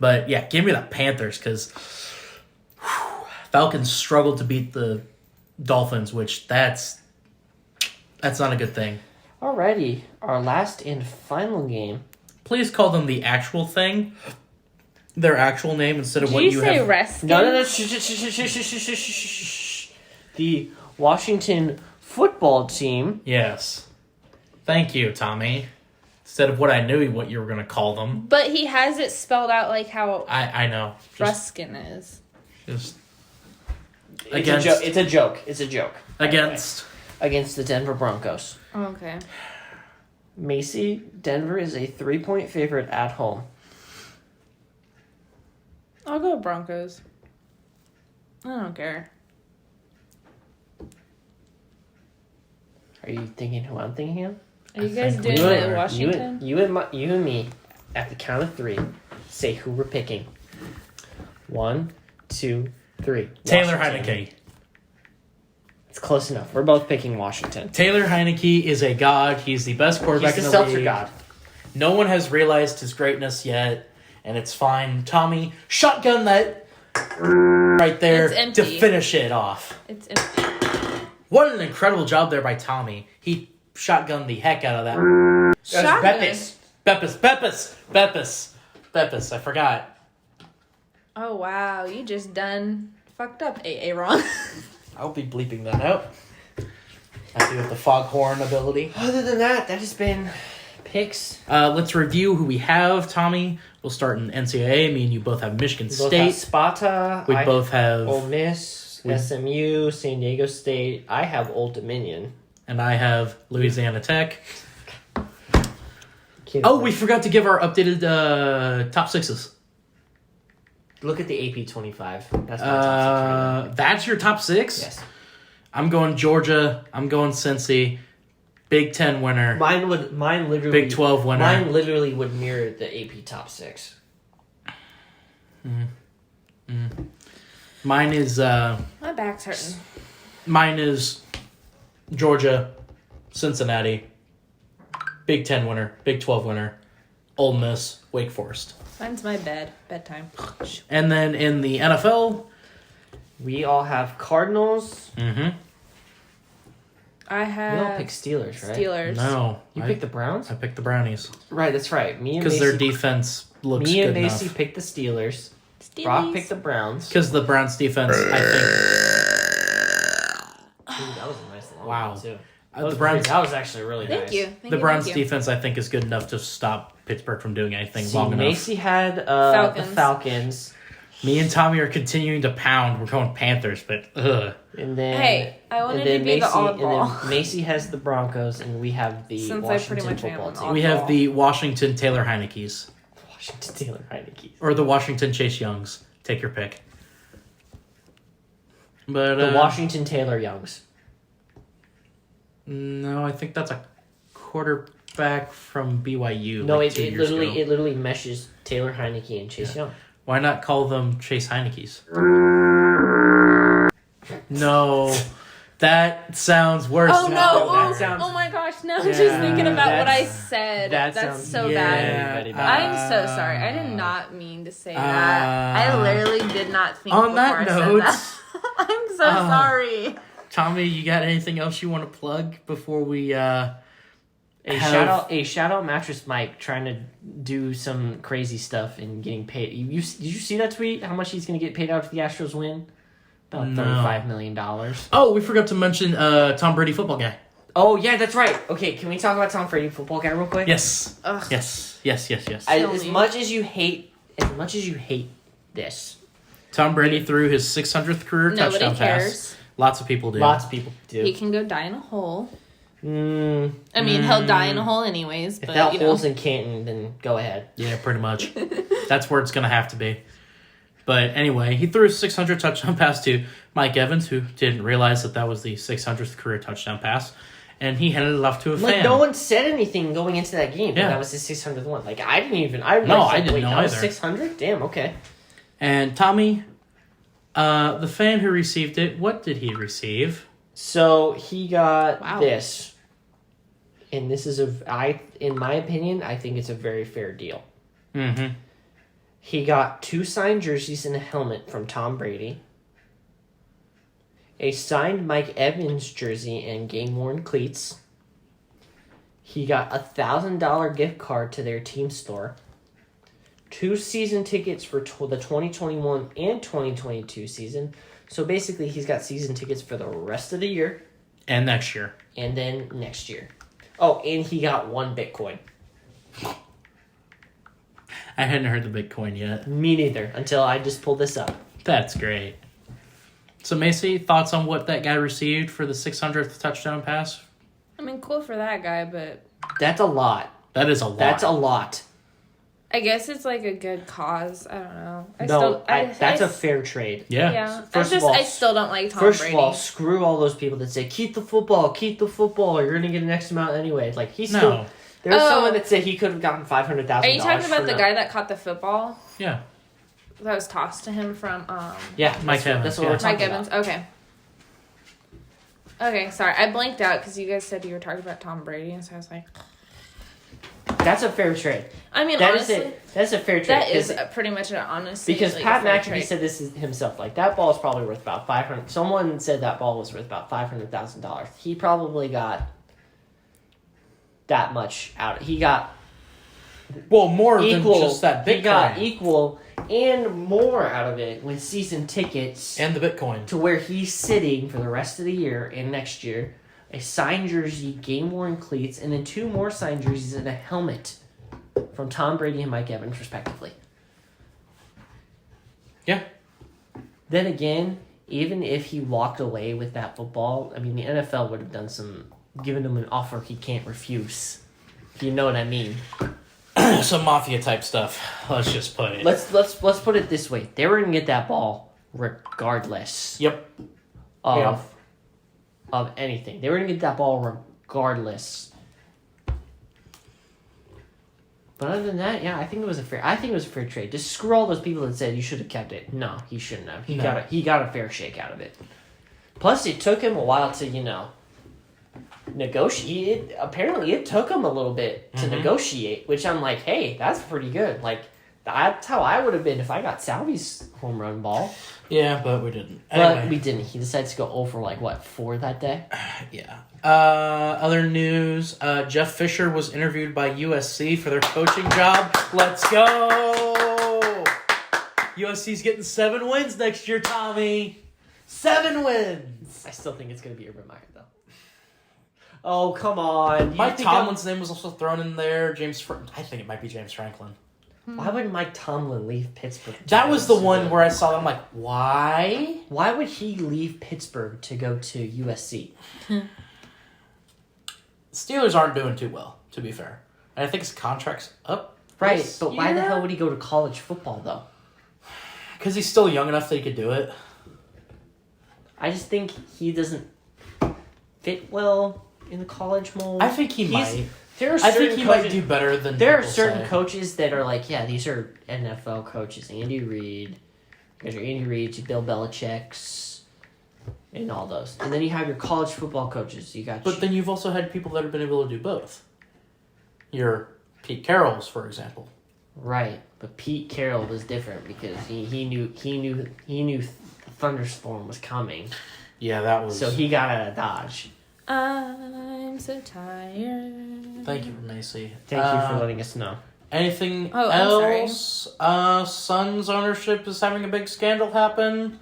But, yeah, give me the Panthers, because Falcons struggled to beat the Dolphins, which that's not a good thing. Alrighty, our last and final game. Please call them the actual thing. Their actual name instead of Did what you you say have. Redskins? No. Shh. The Washington football team. Yes. Thank you, Tommy. Instead of what I knew what you were going to call them. But he has it spelled out like how I know. Ruskin is. Just It's a joke. Against the Denver Broncos. Okay. Maisie, Denver is a 3-point favorite at home. I'll go Broncos. I don't care. Are you thinking who I'm thinking of? Are you guys think doing we it are. in Washington? You and me, at the count of 3, say who we're picking. 1, 2, 3. Taylor Washington. Heineke. It's close enough. We're both picking Washington. Taylor Heineke is a god. He's the best quarterback He's in the the seltzer league. god. No one has realized his greatness yet, and it's fine. Tommy, shotgun that right there It's empty. to finish it off. It's empty. What an incredible job there by Tommy. He shotgunned the heck out of that. Shotgun. Beppis. I forgot. Oh wow, you just done fucked up, Aaron. I'll be bleeping that out. Happy with the foghorn ability. Other than that has been picks. Let's review who we have. Tommy, we'll start in NCAA. Me and you both have Michigan We both State. have Sparta. We both have... Ole Miss, SMU, San Diego State. I have Old Dominion. And I have Louisiana Tech. Oh, we forgot to give our updated top sixes. Look at the AP 25. That's my top 6 right That's your top six? now. Yes. I'm going Georgia. I'm going Cincy. Big 10 winner. Mine literally Big 12 winner. Mine literally would mirror the AP top 6. Mine is My back's hurting. Georgia, Cincinnati, Big 10 winner, Big 12 winner, Ole Miss, Wake Forest. Mine's my bedtime. And then in the NFL, We all have Cardinals. I We all have pick Steelers, right? Steelers. no. You I picked the Browns? I picked the Brownies. Right, that's right. Me and Because Macy, their defense looks me good and Macy enough. picked the Steelers. Steelies. Brock picked the Browns. Because the Browns defense, I think... Ooh, that was a nice long Wow. one, too. The Browns... That was actually really Thank nice. you. Thank The you, Browns thank you. defense, I think, is good enough to stop Pittsburgh from doing anything See, long enough. Macy had the Falcons. Falcons. Me and Tommy are continuing to pound. We're going Panthers, but ugh. And then, Hey, I wanted and then to be the Macy, oddball. And then Macy has the Broncos, and we have the Since I Washington pretty much am football an team. We have the Washington Taylor Heinekes. Washington Taylor Heineke. Or the Washington Chase Youngs. Take your pick. But The Washington Taylor Youngs. No, I think that's a quarterback from BYU. No, like it 2 years ago. literally meshes Taylor Heineke and Chase Young. Why not call them Chase Heinekes? No, that sounds worse. Oh no! that Oh, sounds- oh my gosh! Now I'm Yeah, just thinking about what I that's- said. that That's sounds so very, bad. very bad. I'm so sorry. I did not mean to say that. I literally did not think On before that I note, said that. I'm so sorry. Tommy, you got anything else you want to plug before we Shout out Mattress Mike trying to do some crazy stuff and getting paid. Did you see that tweet? How much he's going to get paid out if the Astros win? About $35 million. Oh, we forgot to mention Tom Brady football guy. Oh yeah, that's right. Okay, can we talk about Tom Brady football guy real quick? Yes. Ugh. Yes. As much as you hate this, Tom Brady threw his 600th career Nobody touchdown cares. pass. Lots of people do. lots of people do. He can go die in a hole. I Mm, mean, he'll die in a hole anyways. if But that you know, hole's in Canton, then go ahead. Yeah, pretty much. That's where it's going to have to be. But anyway, he threw a 600 touchdown pass to Mike Evans, who didn't realize that was the 600th career touchdown pass. And he handed it off to a fan. No one said anything going into that game. Yeah. That was his 600th one. I didn't even. I didn't know that was either. 600? Damn, okay. And Tommy, the fan who received it, what did he receive? So he got Wow. this. And this is in my opinion, I think it's a very fair deal. Mm-hmm. He got 2 signed jerseys and a helmet from Tom Brady, a signed Mike Evans jersey and game-worn cleats. He got a $1,000 gift card to their team store, 2 season tickets for the 2021 and 2022 season. So basically, he's got season tickets for the rest of the year. And next year. And then next year. Oh, and he got 1 Bitcoin. I hadn't heard the Bitcoin yet. Me neither, until I just pulled this up. That's great. So, Maisie, thoughts on what that guy received for the 600th touchdown pass? I mean, cool for that guy, but That's a lot. That is a lot. That's a lot. I guess it's like a good cause. I don't know. That's a fair trade. Yeah. Yeah. First of all- I still don't like Tom First Brady. of all, screw all those people that say, keep the football, or you're going to get an X amount anyway. Like, he's No. still... There's Oh. someone that said he could have gotten $500,000. Are you talking about the for guy that caught the football Yeah. that was tossed to him from Yeah, Mike Evans, That's what yeah. we're talking Mike about. Evans? Okay. Okay, sorry. I blanked out because you guys said you were talking about Tom Brady, and so I was like... That's a fair trade. I mean, That honestly... is it. That's a fair trade. That is 'cause- pretty much an honestly... because like, Pat a fair McAfee trade. said this himself. Like, that ball is probably worth about $500,000. Someone said that ball was worth about $500,000. He probably got that much out. He got Well, more equal. than just that Bitcoin. He got equal and more out of it with season tickets And the Bitcoin. to where he's sitting for the rest of the year and next year, a signed jersey, game-worn cleats, and then 2 more signed jerseys and a helmet from Tom Brady and Mike Evans, respectively. Yeah. Then again, even if he walked away with that football, I mean, the NFL would have given him an offer he can't refuse. If you know what I mean. Some mafia type stuff. Let's just put it. Let's put it this way: they were gonna get that ball regardless Yep. of anything. They were gonna get that ball regardless. But other than that, yeah, I think it was a fair trade. Just screw all those people that said you should have kept it. No, he shouldn't have. He got a fair shake out of it. Plus, it took him a while to negotiate. Apparently, it took him a little bit to negotiate, which I'm like, hey, that's pretty good. Like, that's how I would have been if I got Salvy's home run ball. Yeah, but we didn't. But Anyway. we didn't. He decided to go over 4 that day. Yeah. Other news. Jeff Fisher was interviewed by USC for their coaching job. Let's go! USC's getting 7 wins next year, Tommy. 7 wins! I still think it's going to be Urban Meyer, though. Oh, come on. Mike Tomlin's name was also thrown in there. I think it might be James Franklin. Why would Mike Tomlin leave Pittsburgh? That was the one where I saw them like, why? Why would he leave Pittsburgh to go to USC? Steelers aren't doing too well, to be fair. And I think his contract's up. Right, this but why the year? hell would he go to college football, though? Because he's still young enough that he could do it. I just think he doesn't fit well in the college mold. I think he might. There are I certain think he coaches, might do better than There are people certain say. coaches that are like, yeah, these are NFL coaches. Andy Reid. You guys are Andy Reid's, Bill Belichick's, and all those. And then you have your college football coaches. You got But then you've also had people that have been able to do both. Your Pete Carrolls, for example. right, but Pete Carroll was different because he knew the thunderstorm was coming. Yeah, that was. So he got out of Dodge. I'm so tired. Thank you, Maisie. Thank you for letting us know. Anything Oh, I'm else? Suns ownership is having a big scandal happen.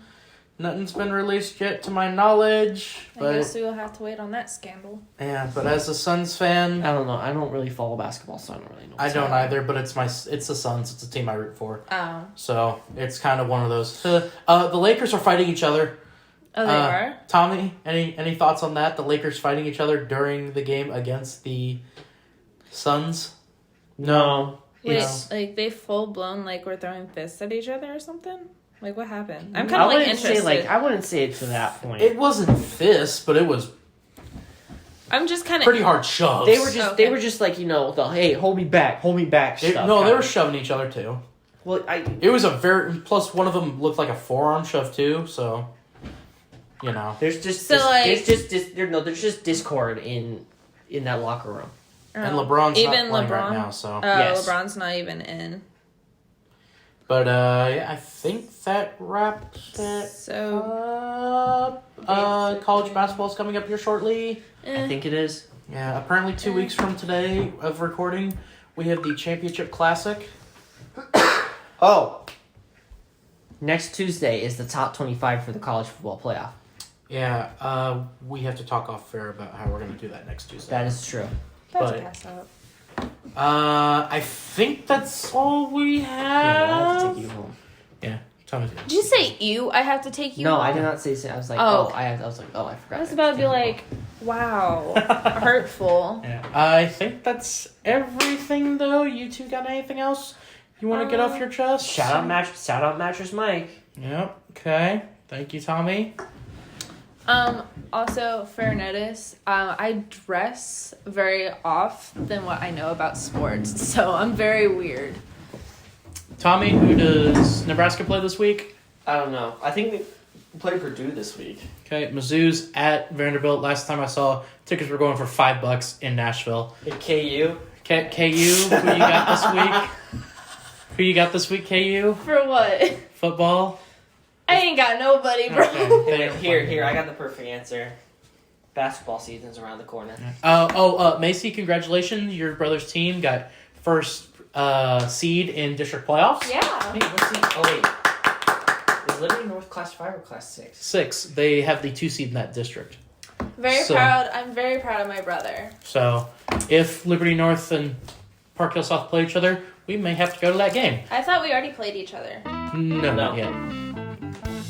Nothing's been released yet, to my knowledge. I But guess we will have to wait on that scandal. yeah, but as a Suns fan, I don't know. I don't really follow basketball, so I don't really know. I don't either. But it's the Suns. It's a team I root for. Oh. So it's kind of one of those. The Lakers are fighting each other. Oh, they are? Tommy, any thoughts on that? The Lakers fighting each other during the game against the Suns? No. Wait, It's- like they full blown like were throwing fists at each other or something? Like what happened? I'm I kind of like wouldn't interested. say I wouldn't say it to that point. It wasn't fists, but it was I'm just kind of pretty hard shoves. They were just like, the hey, hold me back stuff. No, they were shoving each other too. Well, It was plus one of them looked like a forearm shove too, so there's just So, there's just discord in that locker room. And LeBron's even not playing LeBron right now, so. Yes. LeBron's not even in. But yeah, I think that wraps it So up. College basketball's coming up here shortly. I think it is. Yeah, apparently 2 weeks from today of recording, we have the Championship Classic. Oh. Next Tuesday is the top 25 for the college football playoff. Yeah, we have to talk off air about how we're going to do that next Tuesday. That is true. that's but- a pass up. I think that's all we Yeah, I have to have. take you home. Yeah, Thomas. Did you say you? I have to take you. No, I home? did not say so. I was like, Oh. I was like, I forgot. I was about to be like, wow, hurtful. Yeah, I think that's everything, though. You two got anything else you want to get off your chest? Shout out Mattress Mike. Yep. Okay. Thank you, Tommy. Also, fair notice, I dress very off than what I know about sports, so I'm very weird. Tommy, who does Nebraska play this week? I don't know. I think we play Purdue this week. Okay, Mizzou's at Vanderbilt. Last time I saw, tickets were going for $5 in Nashville. At KU. KU, who you got this week? Who you got this week, KU? For what? Football? I ain't got nobody, bro. Okay. Here, I got the perfect answer. Basketball season's around the corner. Maisie, congratulations. Your brother's team got first seed in district playoffs. Yeah. Wait, what's the... Oh, wait. Is Liberty North Class 5 or Class 6? 6. They have the 2 seed in that district. I'm very proud of my brother. So, if Liberty North and Park Hill South play each other, we may have to go to that game. I thought we already played each other. No, not yet.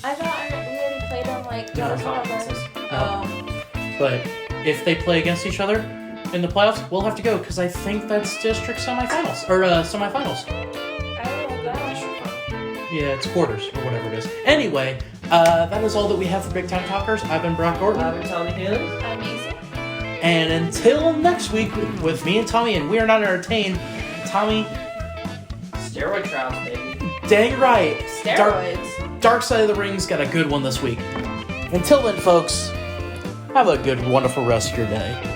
I thought we already played them like No, conferences. Oh. But if they play against each other in the playoffs, we'll have to go because I think that's district semifinals or semifinals. I don't know that. Yeah, it's quarters or whatever it is. Anyway, that is all that we have for Big Time Talkers. I've been Brock Gordon. I'm Tommy Hill. I'm Maisie. And until next week with me and Tommy, and We Are Not Entertained, Tommy, Steroid trials, baby. dang right. Steroids. Dark Side of the Ring's got a good one this week. Until then, folks, have a good, wonderful rest of your day.